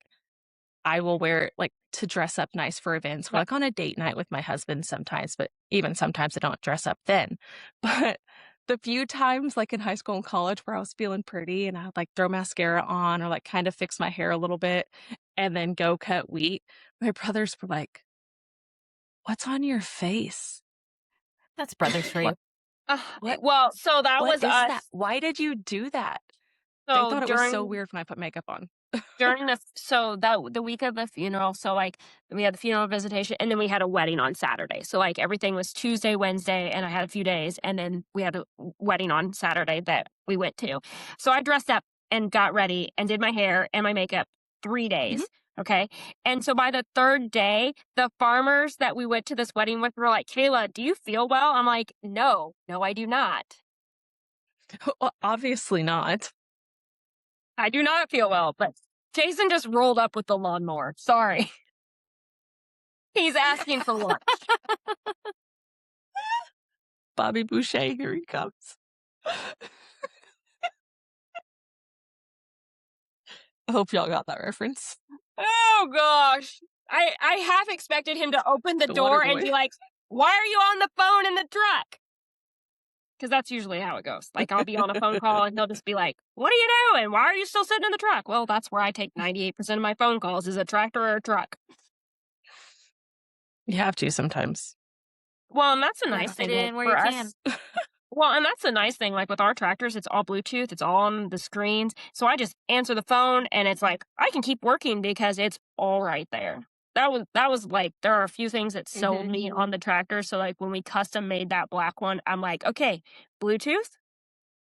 I will wear it like to dress up nice for events, like on a date night with my husband sometimes, but even sometimes I don't dress up then. But the few times like in high school and college where I was feeling pretty and I'd like throw mascara on or like kind of fix my hair a little bit and then go cut wheat, my brothers were like, what's on your face? That's brothers for you. Well, so that was us. That? Why did you do that? So they thought it was so weird when I put makeup on. The week of the funeral, so like we had the funeral visitation and then we had a wedding on Saturday. So like everything was Tuesday, Wednesday, and I had a few days and then we had a wedding on Saturday that we went to. So I dressed up and got ready and did my hair and my makeup 3 days. Okay. And so by the 3rd day, the farmers that we went to this wedding with were like, Kayla, do you feel well? I'm like, no, I do not. Well, obviously not. I do not feel well, but Jason just rolled up with the lawnmower. Sorry. He's asking for lunch. Bobby Boucher, here he comes. I hope y'all got that reference. Oh gosh. I half expected him to open the The water door and boy. be like, "Why are you on the phone in the truck?" Because that's usually how it goes. Like, I'll be on a phone call and he'll just be like, "What are you doing? Why are you still sitting in the truck?" Well, that's where I take 98% of my phone calls, is a tractor or a truck. You have to sometimes. Well, and that's a Gotta nice fit thing, it like, in where for you us. can. Well, and that's the nice thing, like, with our tractors, it's all Bluetooth, it's all on the screens, so I just answer the phone, and it's like, I can keep working because it's all right there. That was, like, there are a few things that sold me on the tractor, so, like, when we custom made that black one, I'm like, "Okay, Bluetooth,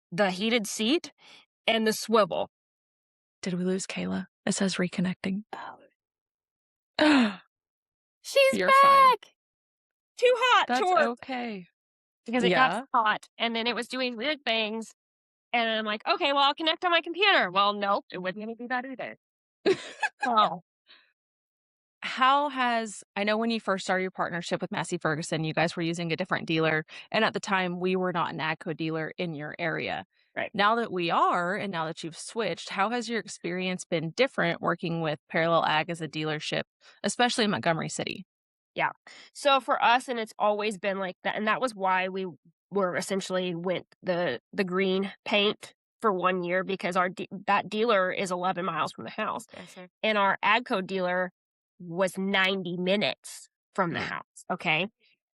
the heated seat, and the swivel." Did we lose Kayla? It says reconnecting. She's You're fine. back! Too hot to That's work okay. because it got Yeah. hot, and then it was doing weird things, and I'm like, "Okay, well, I'll connect on my computer." Well, nope, it wasn't gonna do that either. Oh. How has I know when you first started your partnership with Massey Ferguson, you guys were using a different dealer, and at the time, we were not an AGCO dealer in your area. Right. Now that we are, and now that you've switched, how has your experience been different working with Parallel Ag as a dealership, especially in Montgomery City? Yeah. So for us, and it's always been like that, and that was why we were essentially went the green paint for 1 year, because that dealer is 11 miles from the house, Yes, sir. and our AGCO dealer was 90 minutes from the Mm. house. Okay.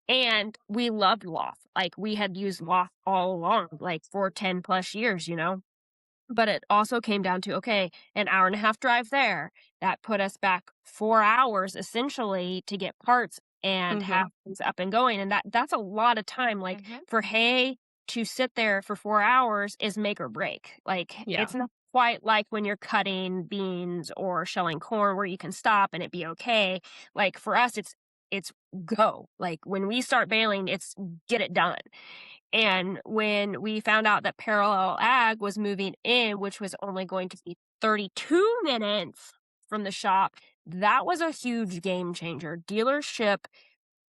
And we loved Loft. Like, we had used Loft all along, like, for 10 plus years, but it also came down to, okay, an hour and a half drive there. That put us back 4 hours essentially to get parts and have Mhm. things up and going. And that's a lot of time. Like, Mhm. for hay to sit there for 4 hours is make or break. Like, Yeah. it's not quite like when you're cutting beans or shelling corn where you can stop and it be okay. Like, for us, it's go. Like, when we start baling, it's get it done. And when we found out that Parallel Ag was moving in, which was only going to be 32 minutes from the shop, that was a huge game changer. Dealership,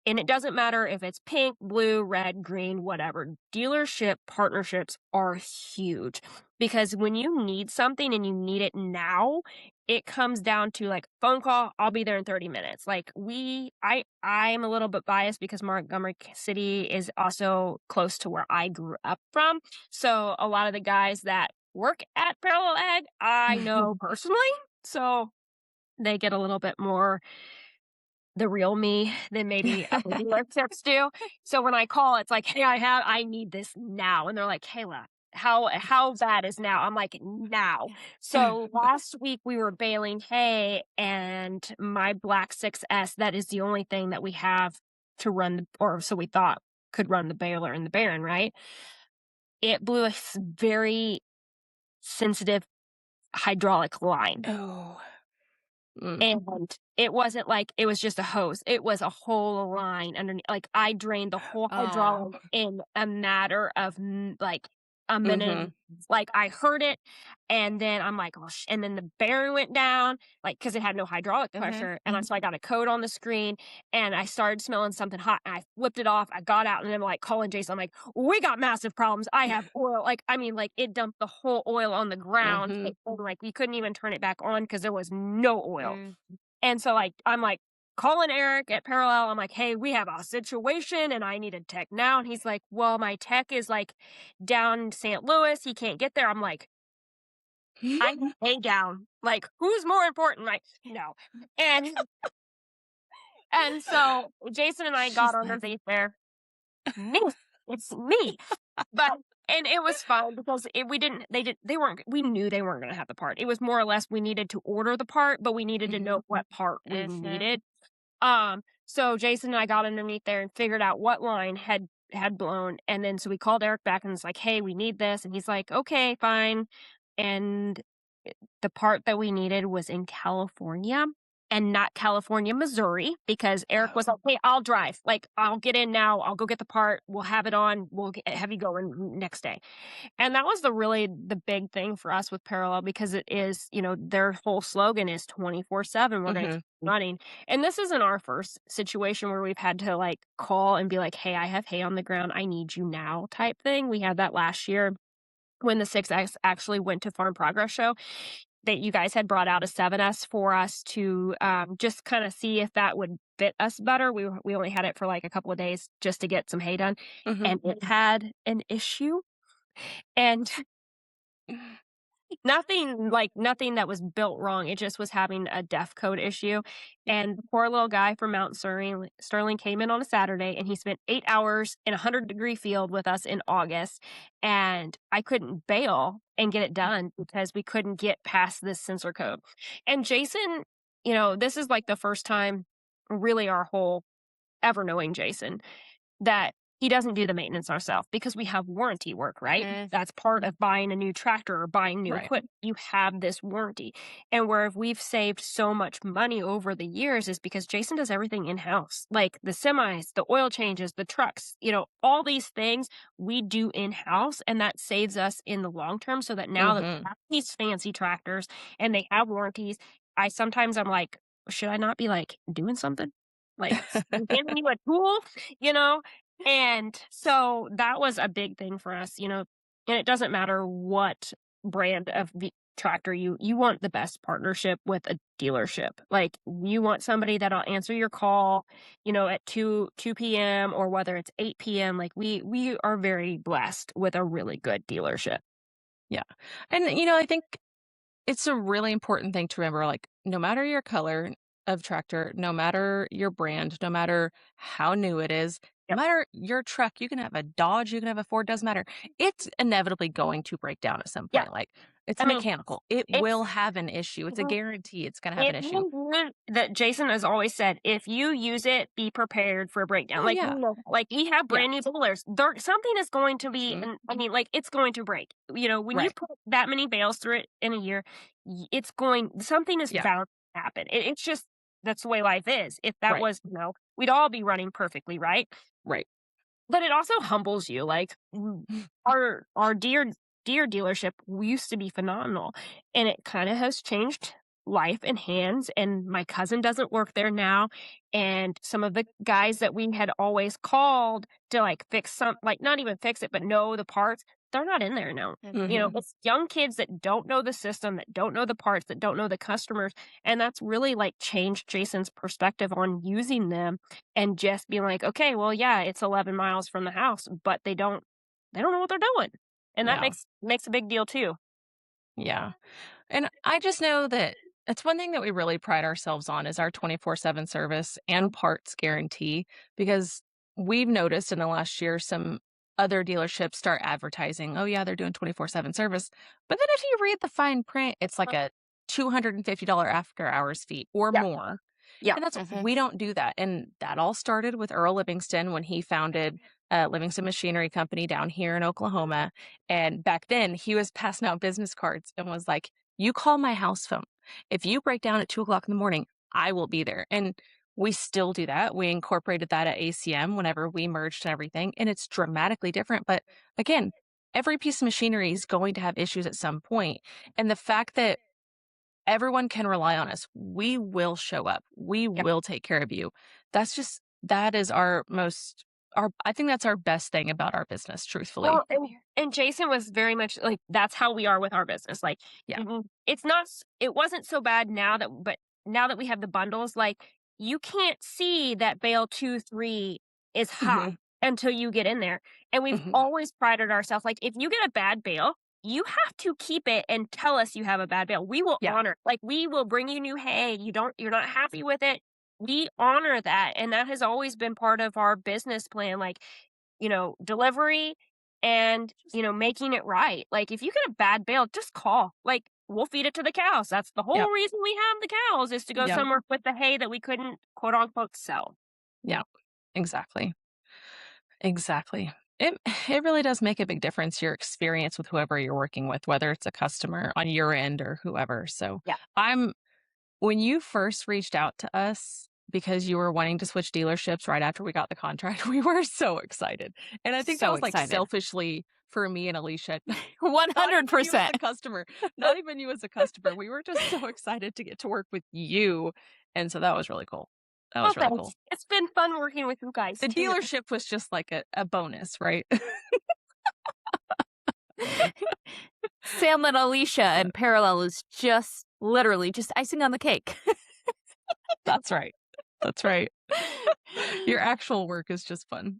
and it doesn't matter if it's pink, blue, red, green, whatever. Dealership partnerships are huge, because when you need something and you need it now, it comes down to, like, phone call, I'll be there in 30 minutes. Like, I'm a little bit biased because Montgomery City is also close to where I grew up from. So a lot of the guys that work at Parallel Ag, I know personally. So they get a little bit more the real me than maybe other dealerships do. So when I call, it's like, "Hey, I need this now." And they're like, "Kayla, how bad is now?" I'm like, "Now." So last week we were baling hay, and my black 6S, that is the only thing that we have to run or so we thought could run the baler and the Baron, right? It blew a very sensitive hydraulic line. Oh. Mm. And it wasn't like it was just a hose. It was a whole line underneath. Like, I drained the whole Oh. hydraulic in a matter of like a minute. Mhm. Like, I heard it, and then I'm like, "Oh, and then the bearing went down, like, because it had no hydraulic Mhm. pressure. And so I got a code on the screen, and I started smelling something hot, and I flipped it off. I got out, and I'm like calling Jason. I'm like, "We got massive problems. I have oil." Like, I mean, like, it dumped the whole oil on the ground. Mhm. Like, we couldn't even turn it back on because there was no oil. Mm. And so, like, I'm like calling Eric at Parallel. I'm like, "Hey, we have a situation and I need a tech now." And he's like, "Well, my tech is like down in St. Louis. He can't get there." I'm like, "I need hay down. Like, who's more important?" Like, no. And so Jason and I She's got like, underneath there. Me. It's me. But and it was fine because we didn't they weren't we knew they weren't gonna have the part. It was more or less we needed to order the part, but we needed to know what part we needed. So Jason and I got underneath there and figured out what line had blown, and then so we called Eric back and it's like, "Hey, we need this." And he's like, "Okay, fine." And the part that we needed was in California. and not California, Missouri, because Eric was like, "Hey, I'll drive. Like, I'll get in now. I'll go get the part. We'll have it on. Have you going next day." And that was the big thing for us with Parallel because it is, their whole slogan is 24/7. We're going to Mhm. keep running. And this isn't our first situation where we've had to like call and be like, "Hey, I have hay on the ground. I need you now," type thing. We had that last year when the 6X actually went to Farm Progress Show, that you guys had brought out a 7S for us to just kind of see if that would fit us better. We only had it for like a couple of days just to get some hay done, Mhm. and it had an issue. And nothing that was built wrong. It just was having a def code issue. And the poor little guy from Mount Sterling came in on a Saturday and he spent 8 hours in a 100-degree field with us in August. And I couldn't bail and get it done because we couldn't get past this sensor code. And Jason, this is like the first time really our whole ever knowing Jason that he doesn't do the maintenance ourselves because we have warranty work, right? That's part of buying a new tractor or buying new Right. equipment. You have this warranty. And where we've saved so much money over the years is because Jason does everything in-house. Like the semis, the oil changes, the trucks, all these things we do in-house, and that saves us in the long term so that now that we Mhm. have these fancy tractors and they have warranties, I'm like, should I not be like doing something? Like handing you a tool, you know? And so that was a big thing for us, and it doesn't matter what brand of tractor you want the best partnership with a dealership. Like you want somebody that'll answer your call, at 2 p.m. or whether it's 8 p.m. Like we are very blessed with a really good dealership. Yeah. And, I think it's a really important thing to remember, like, no matter your color of tractor, no matter your brand, no matter how new it is, no Yep. matter your truck, you can have a Dodge, you can have a Ford, doesn't matter. It's inevitably going to break down at some Yeah. point. Like, it's I mean, mechanical. It it's will have an issue. It's a guarantee it's going to have an It issue. that Jason has always said, if you use it, be prepared for a breakdown. Oh, Like, yeah. like we have Yeah. brand new bowlers. Something is going to be, Mhm. and I mean, like it's going to break. When you Right. put that many bales through it in a year, something is Yeah. bound to happen. It's just, that's the way life is. If that Right. was, we'd all be running perfectly, right? Right. But it also humbles you, like, our dear dealership used to be phenomenal, and it kinda has changed life and hands, and my cousin doesn't work there now, and some of the guys that we had always called to, like, fix not even fix it, but know the parts, they're not in there now. Mhm. It's young kids that don't know the system, that don't know the parts, that don't know the customers, and that's really, like, changed Jason's perspective on using them and just being like, "Okay, well, yeah, it's 11 miles from the house," but they don't know what they're doing, and that Yeah. makes a big deal too. Yeah. And I just know that it's one thing that we really pride ourselves on is our 24/7 service and parts guarantee because we've noticed in the last year some other dealerships start advertising, "Oh yeah, they're doing 24/7 service." But then if you read the fine print, it's like a $250 after hours fee or Yeah, more. yeah, And we don't do that. And that all started with Earl Livingston when he founded Livingston Machinery Company down here in Oklahoma. And back then, he was passing out business cards and was like, "You call my house phone. If you break down at 2 o'clock in the morning, I will be there." And we still do that. We incorporated that at ACM whenever we merged and everything. And it's dramatically different. But again, every piece of machinery is going to have issues at some point. And the fact that everyone can rely on us. We will show up. We yeah. will take care of you. That is I think that's our best thing about our business, truthfully. Well, and Jason was very much like that's how we are with our business. Like, Yeah. it wasn't so bad but now that we have the bundles, like you can't see that bale 2, 3 is hot Mhm. until you get in there. And we've Mhm. always prided ourselves, like if you get a bad bale, you have to keep it and tell us you have a bad bale. We will Yeah. honor, like we will bring you new hay. You're not happy with it. We honor that. And that has always been part of our business plan. Like, delivery and, making it right. Like, if you get a bad bale, just call. Like, we'll feed it to the cows. That's the whole Yep. reason we have the cows is to go Yep. somewhere with the hay that we couldn't quote unquote sell. Yeah. Exactly. Exactly. It it really does make a big difference your experience with whoever you're working with, whether it's a customer on your end or whoever. So Yeah. I'm When you first reached out to us because you were wanting to switch dealerships right after we got the contract, we were so excited. And I think that So was like excited. selfishly for me and Alicia. One Not hundred even you as percent. the customer. Not even you as a customer. We were just so excited to get to work with you. And so that was really cool. That Well, was really cool. thanks. It's been fun working with you guys The too. dealership was just like a bonus, right? Sam and Alicia in parallel is just literally just icing on the cake. That's right. That's right. Your actual work is just fun.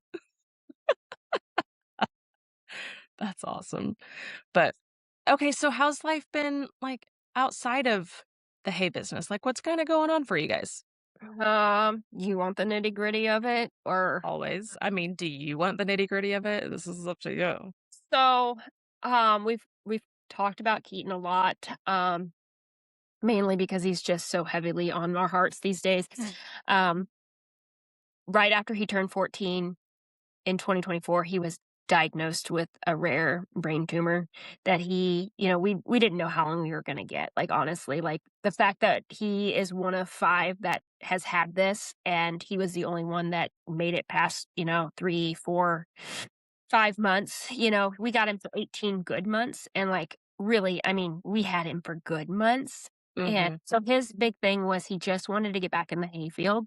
That's awesome. But okay, so how's life been like outside of the hay business? Like what's kind of going on for you guys? You want the nitty gritty of it, or Always. I mean, do you want the nitty gritty of it? This is up to you. so? We've talked about Keaton a lot. Mainly because he's just so heavily on our hearts these days. Um, right after he turned 14 in 2024, he was diagnosed with a rare brain tumor that we didn't know how long we were going to get. Like, honestly, like the fact that he is one of 5 that has had this, and he was the only one that made it past, 3, 4, 5 months. We got him for 18 good months. And like, really, I mean, we had him for good months. Mm-hmm. And so his big thing was he just wanted to get back in the hayfield.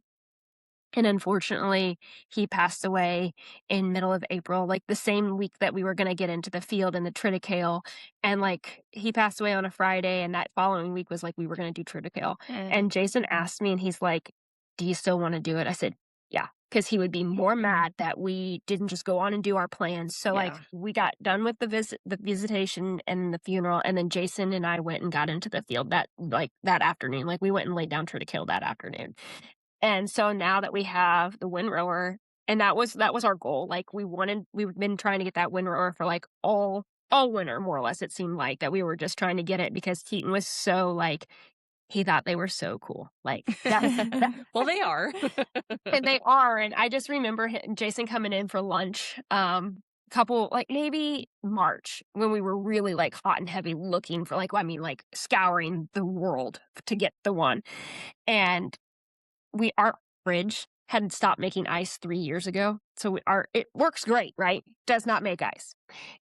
And unfortunately, he passed away in middle of April, like the same week that we were going to get into the field and the triticale. And like he passed away on a Friday, and that following week was like we were going to do triticale. And Jason asked me, and he's like, "Do you still want to do it?" I said, "Yeah," because he would be more mad that we didn't just go on and do our plans. So like Yeah. we got done with the visitation and the funeral, and then Jason and I went and got into the field that afternoon. Like we went and laid down triticale that afternoon. And so now that we have the windrower, and that was our goal. Like we've been trying to get that windrower for like all winter, more or less. It seemed like that we were just trying to get it because Keaton was so like he thought they were so cool. Like that Well, they are. and they are. And I just remember Jason coming in for lunch, couple like maybe March when we were really like hot and heavy looking for like scouring the world to get the one. And our fridge had stopped making ice 3 years ago. So it works great, right? Does not make ice.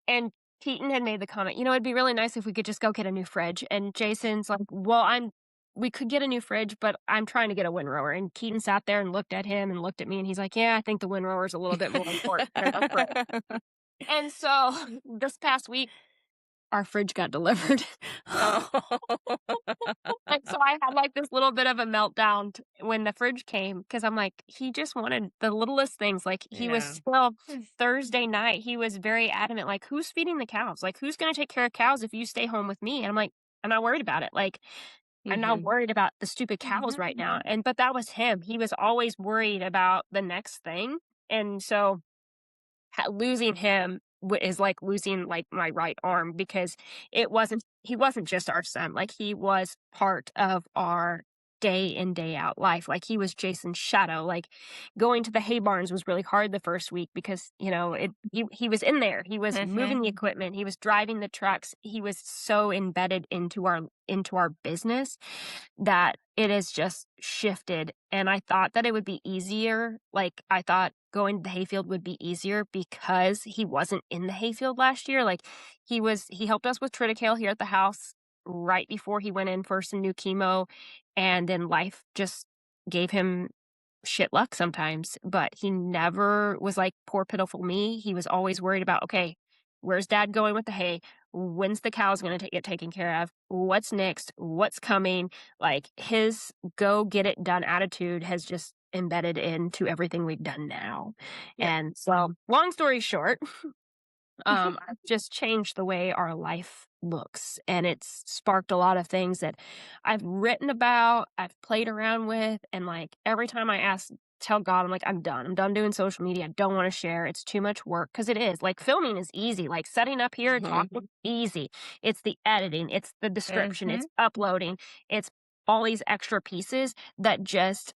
And Keaton had made the comment, it'd be really nice if we could just go get a new fridge. And Jason's like, well, we could get a new fridge, but I'm trying to get a windrower. And Keaton sat there and looked at him and looked at me, and he's like, yeah, I think the windrower is a little bit more important than the fridge. And so this past week, our fridge got delivered. Oh. And so I had like this little bit of a meltdown when the fridge came, because I'm like, he just wanted the littlest things. Like he was still Thursday night, he was very adamant, like, who's feeding the cows? Like, who's going to take care of cows if you stay home with me? And I'm like, I'm not worried about it. Like, I'm not worried about the stupid cows right now. But that was him. He was always worried about the next thing. And so losing him is like losing like my right arm, because he wasn't just our son. Like he was part of our day in day out life. Like he was Jason's shadow. Like going to the hay barns was really hard the first week because he was in there, he was moving the equipment, he was driving the trucks, he was so embedded into our business that it has just shifted. And I thought that it would be easier. Like I thought going to the hayfield would be easier because he wasn't in the hayfield last year. Like he helped us with triticale here at the house right before he went in for some new chemo, and then life just gave him shit luck sometimes. But he never was like poor pitiful me. He was always worried about, okay, where's dad going with the hay? When's the cows going to get taken care of? What's next? What's coming? Like his go get it done attitude has just embedded into everything we've done now. Yep. And so, long story short, I've just changed the way our life looks, and it's sparked a lot of things that I've written about, I've played around with, and like every time tell God, I'm like, I'm done. I'm done doing social media. I don't want to share. It's too much work, because it is. Like filming is easy. Like setting up here and talking is easy. It's the editing, it's the description, it's uploading, it's all these extra pieces that just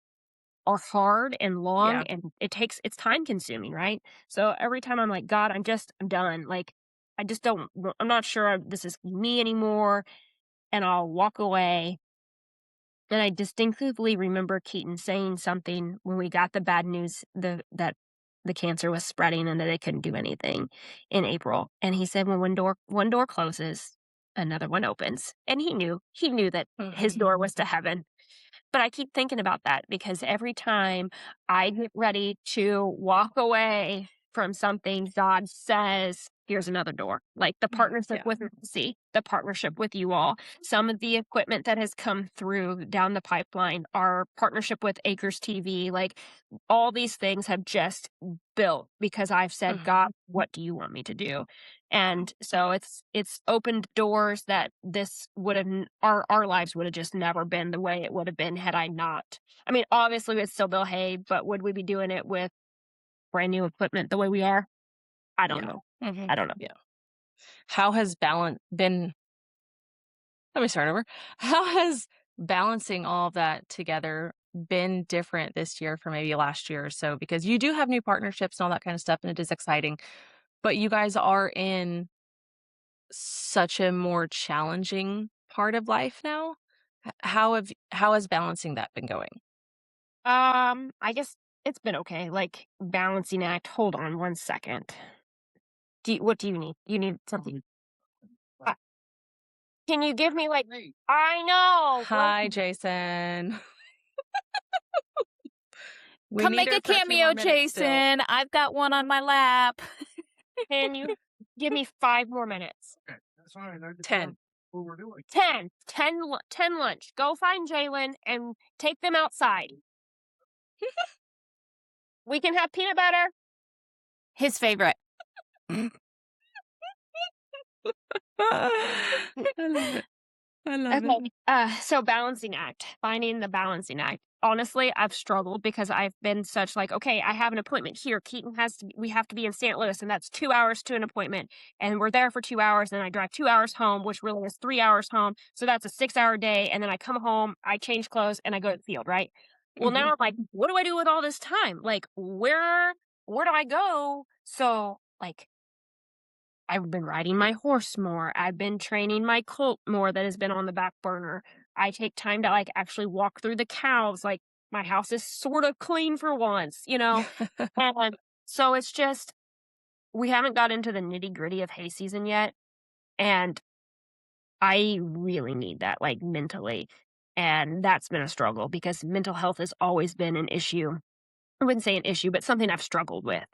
are hard and long, and it's time consuming, right? So every time I'm like, God, I'm done. Like, I'm not sure this is me anymore. And I'll walk away. And I distinctively remember Keaton saying something when we got the bad news that the cancer was spreading and that they couldn't do anything in April. And he said, when one door closes, another one opens. And he knew that his door was to heaven. But I keep thinking about that because every time I get ready to walk away from something, God says, here's another door. Like the partnership with Lucy, the partnership with you all, some of the equipment that has come through down the pipeline, our partnership with Acres TV, like all these things have just built because I've said, God, what do you want me to do? And so it's opened doors that this would have our lives would have just never been the way it would have been had I not. I mean, obviously we'd still build hay, but would we be doing it with brand new equipment the way we are? I don't know. I don't know. Yeah. How has balance been? Let me start over. How has balancing all of that together been different this year from maybe last year or so? Because you do have new partnerships and all that kind of stuff, and it is exciting. But you guys are in such a more challenging part of life now. How has balancing that been going? I guess it's been okay. Like balancing act. Hold on one second. What do you need? You need something. Can you give me like? I know. Hi, Jason. We Come need make her a for few cameo, more minutes still. Jason. I've got one on my lap. Can you give me 5 more minutes? Okay, that's fine. I just 10. know what we're doing. 10 lunch. Go find Jalen and take them outside. We can have peanut butter. His favorite. I love it. I love it. Okay. So balancing act, finding the balancing act. Honestly, I've struggled because I've been such like, okay, I have an appointment here. We have to be in St. Louis, and that's 2 hours to an appointment. And we're there for 2 hours, and I drive 2 hours home, which really is 3 hours home. So that's a 6-hour day. And then I come home, I change clothes, and I go to the field, right? Well, now I'm like, what do I do with all this time? Like, where do I go? So, like, I've been riding my horse more. I've been training my colt more that has been on the back burner. I take time to like actually walk through the cows. Like my house is sort of clean for once, you know? And so it's just, we haven't got into the nitty gritty of hay season yet. And I really need that like mentally. And that's been a struggle because mental health has always been an issue. I wouldn't say an issue, but something I've struggled with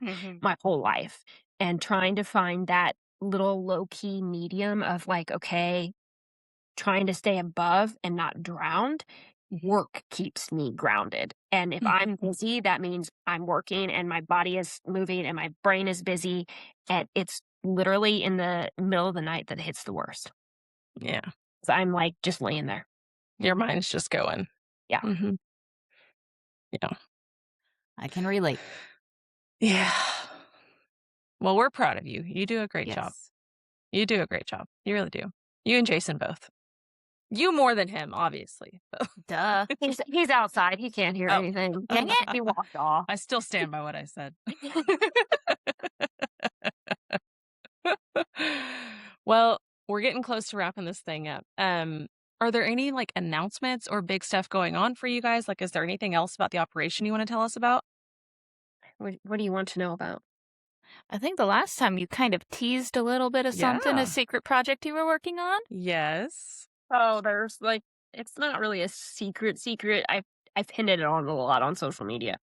my whole life. And trying to find that little low key medium of like, okay, trying to stay above and not drowned. Work keeps me grounded. And if I'm busy, that means I'm working and my body is moving and my brain is busy. And it's literally in the middle of the night that it hits the worst. Yeah. So I'm like just laying there. Your mind's just going. Yeah. Yeah. I can relate. Yeah. Well, we're proud of you. You do a great job. Yes. You do a great job. You really do. You and Jason both. You more than him, obviously. Duh. He's outside. He can't hear anything. Dang it. He walked off. I still stand by what I said. Well, we're getting close to wrapping this thing up. Are there any like announcements or big stuff going on for you guys? Like, is there anything else about the operation you want to tell us about? What do you want to know about? I think the last time you kind of teased a little bit of something, Yeah. a secret project you were working on. Yes. Oh, there's like, it's not really a secret. I've hinted it on a lot on social media.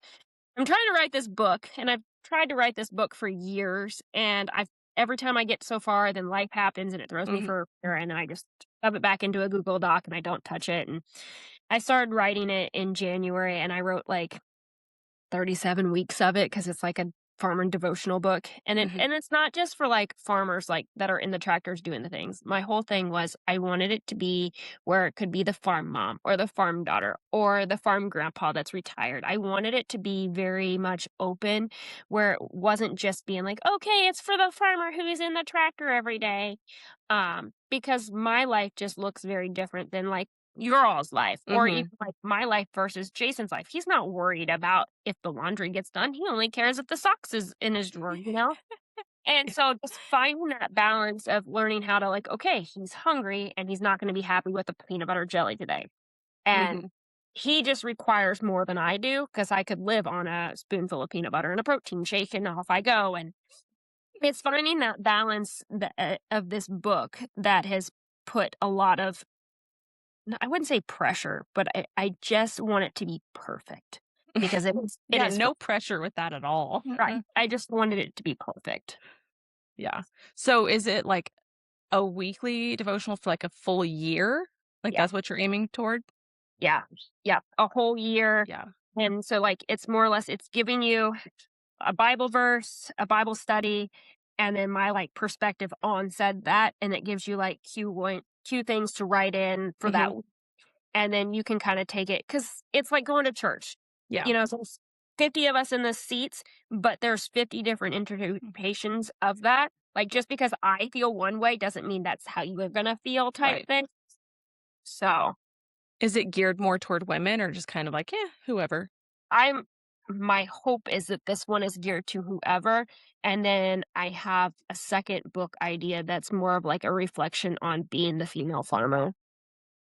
I'm trying to write this book, and I've tried to write this book for years, and every time I get so far, then life happens and it throws me for a year, and then I just shove it back into a Google Doc and I don't touch it. And I started writing it in January, and I wrote like 37 weeks of it because it's like a farmer devotional book. And it's not just for like farmers like that are in the tractors doing the things. My whole thing was I wanted it to be where it could be the farm mom or the farm daughter or the farm grandpa that's retired. I wanted it to be very much open where it wasn't just being like, okay, it's for the farmer who's in the tractor every day. Because my life just looks very different than like your all's life or even like my life versus Jason's life. He's not worried about if the laundry gets done. He only cares if the socks is in his drawer, you know? And so just finding that balance of learning how to like, okay, he's hungry and he's not going to be happy with the peanut butter jelly today. And he just requires more than I do because I could live on a spoonful of peanut butter and a protein shake, and off I go. And it's finding that balance of this book that has put a lot of, I wouldn't say pressure, but I just want it to be perfect because it Yeah, is no pressure with that at all. right. I just wanted it to be perfect. Yeah. So is it like a weekly devotional for like a full year? Like Yeah. that's what you're aiming toward? Yeah. Yeah. A whole year. Yeah. And so like it's more or less it's giving you a Bible verse, a Bible study, and then my like perspective on said that, and it gives you like cue things to write in for that week. And then you can kind of take it because it's like going to church. Yeah. You know, there's 50 of us in the seats, but there's 50 different interpretations of that. Like just because I feel one way doesn't mean that's how you are gonna feel type Right. thing. So Is it geared more toward women or just kind of like, whoever? my hope is that this one is geared to whoever. And then I have a second book idea that's more of like a reflection on being the female farmer.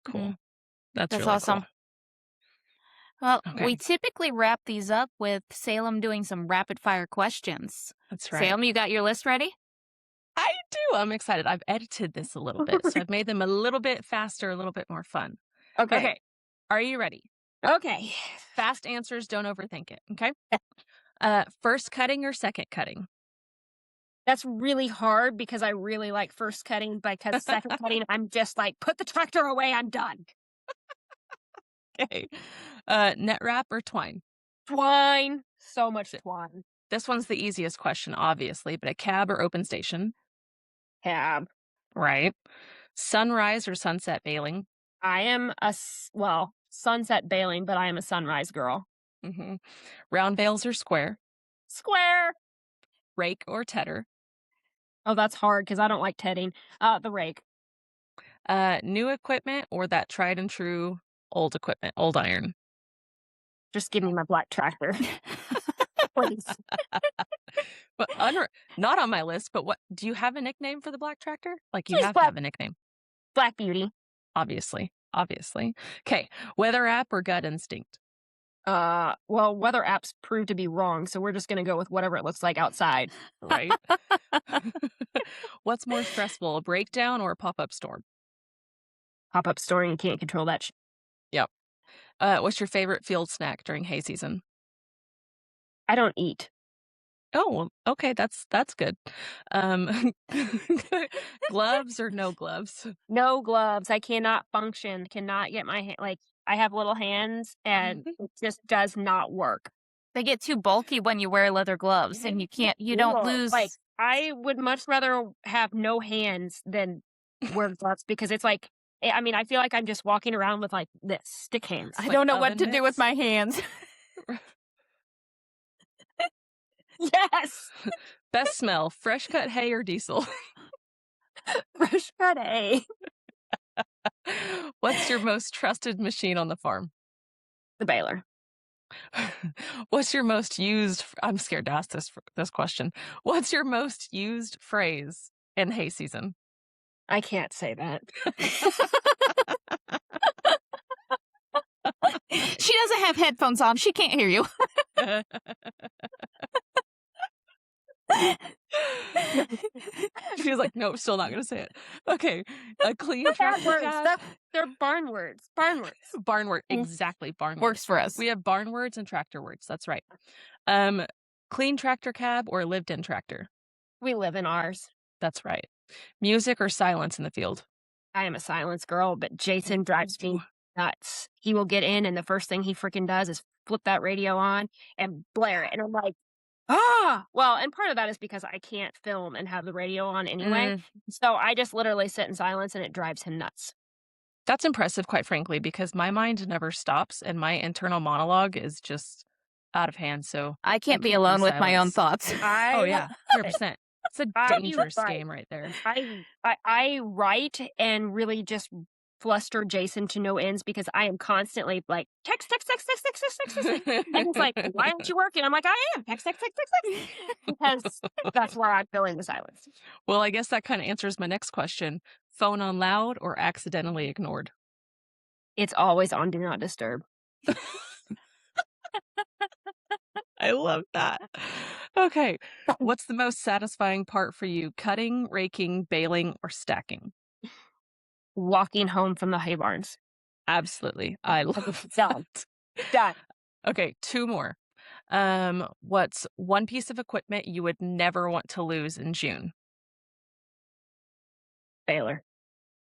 Cool. Mhm. That's That's really awesome. cool. Well, Okay. we typically wrap these up with Salem doing some rapid fire questions. That's right. Salem, you got your list ready? I do. I'm excited. I've edited this a little bit, so I've made them a little bit faster, a little bit more fun. Okay. Are you ready? Okay. Fast answers, don't overthink it, okay? First cutting or second cutting? That's really hard because I really like first cutting, because second cutting, I'm just like, put the tractor away, I'm done. Okay. Net wrap or twine? Twine. So much twine. This one's the easiest question, obviously, but a cab or open station? Cab. Right. Sunrise or sunset baling? I am sunset baling, but I am a sunrise girl. Mm-hmm. Round bales or square? Square. Rake or tedder? Oh, that's hard because I don't like tedding. The rake. New equipment or that tried and true old equipment, old iron? Just give me my black tractor. Please. But not on my list, but what do you have a nickname for the black tractor? Like you She's have to have a nickname. Black Beauty. Obviously. Okay. Weather app or gut instinct? Well, weather apps prove to be wrong, so we're just gonna go with whatever it looks like outside. Right. What's more stressful, a breakdown or a pop-up storm? Pop-up store, you can't control that. Yep. What's your favorite field snack during hay season? I don't eat. Oh, well, okay, that's good. Gloves or no gloves? No gloves. I cannot function. Cannot get my hand. Like I have little hands, and it just does not work. They get too bulky when you wear leather gloves, and you don't lose. Like I would much rather have no hands than wear gloves because it's like, I mean, I feel like I'm just walking around with like this stick hands. I don't know what to do with my hands. Yes. Best smell, fresh cut hay or diesel? Fresh cut hay. What's your most trusted machine on the farm? The baler. What's your most used? I'm scared to ask this question. What's your most used phrase in hay season? I can't say that. She doesn't have headphones on. She can't hear you. She was like, nope, still not going to say it. Okay. A clean tractor cab. They're barn words. Barn words. Barn word. Exactly. Barn Works words. for us. We have barn words and tractor words. That's right. Clean tractor cab or lived in tractor? We live in ours. That's right. Music or silence in the field? I am a silence girl, but Jason drives me nuts. He will get in, and the first thing he freaking does is flip that radio on and blare it. And I'm like, well, and part of that is because I can't film and have the radio on anyway. So I just literally sit in silence, and it drives him nuts. That's impressive, quite frankly, because my mind never stops and my internal monologue is just out of hand. So I can't be alone with my own silence. thoughts. Oh yeah, 100%. It's a dangerous game right there. I write and really just fluster Jason to no ends because I am constantly like text. And he's like, why aren't you working? I'm like, I am. Text. Because that's where I'm filling the silence. Well, I guess that kind of answers my next question. Phone on loud or accidentally ignored? It's always on Do Not Disturb. I love that. Okay. What's the most satisfying part for you? Cutting, raking, baling, or stacking? Walking home from the hay barns. Absolutely. I love Done. that. Done. Okay, 2 more. What's one piece of equipment you would never want to lose in June? Baylor.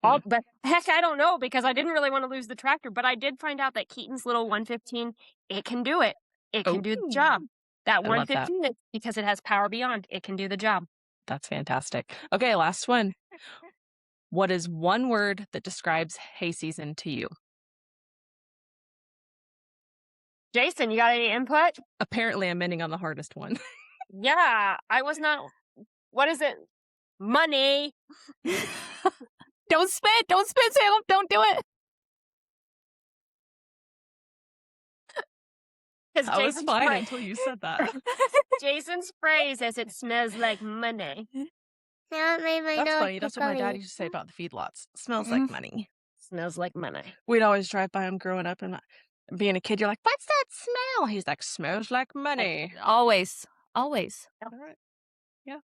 Mm. But heck, I don't know because I didn't really want to lose the tractor, but I did find out that Keaton's little 115, it can do it. It can do the Oh, job. That I love that. 115, because it has power beyond, it can do the job. That's fantastic. Okay, last one. What is one word that describes hay season to you? Jason, you got any input? Apparently, I'm ending on the hardest one. Yeah, I was not. What is it? Money. Don't spit, Salem. Don't do it. Because I was fine until you said that. Jason's phrase is it smells like money. Now it made my That's nose funny. That's what my dad tickly. used to say about the feedlots. Smells like money. Smells like money. We'd always drive by him growing up and being a kid. You're like, what's that smell? He's like, smells like money. Always. Always. All right. Yeah.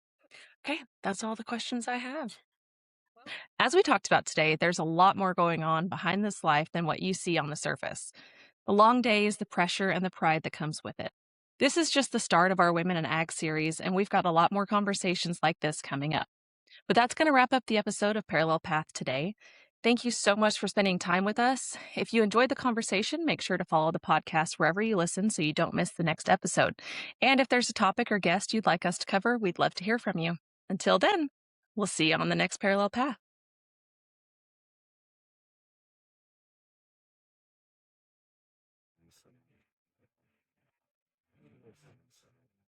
Okay. That's all the questions I have. As we talked about today, there's a lot more going on behind this life than what you see on the surface. The long days, the pressure, and the pride that comes with it. This is just the start of our Women in Ag series, and we've got a lot more conversations like this coming up. But that's going to wrap up the episode of Parallel Path today. Thank you so much for spending time with us. If you enjoyed the conversation, make sure to follow the podcast wherever you listen so you don't miss the next episode. And if there's a topic or guest you'd like us to cover, we'd love to hear from you. Until then, we'll see you on the next Parallel Path. Listen.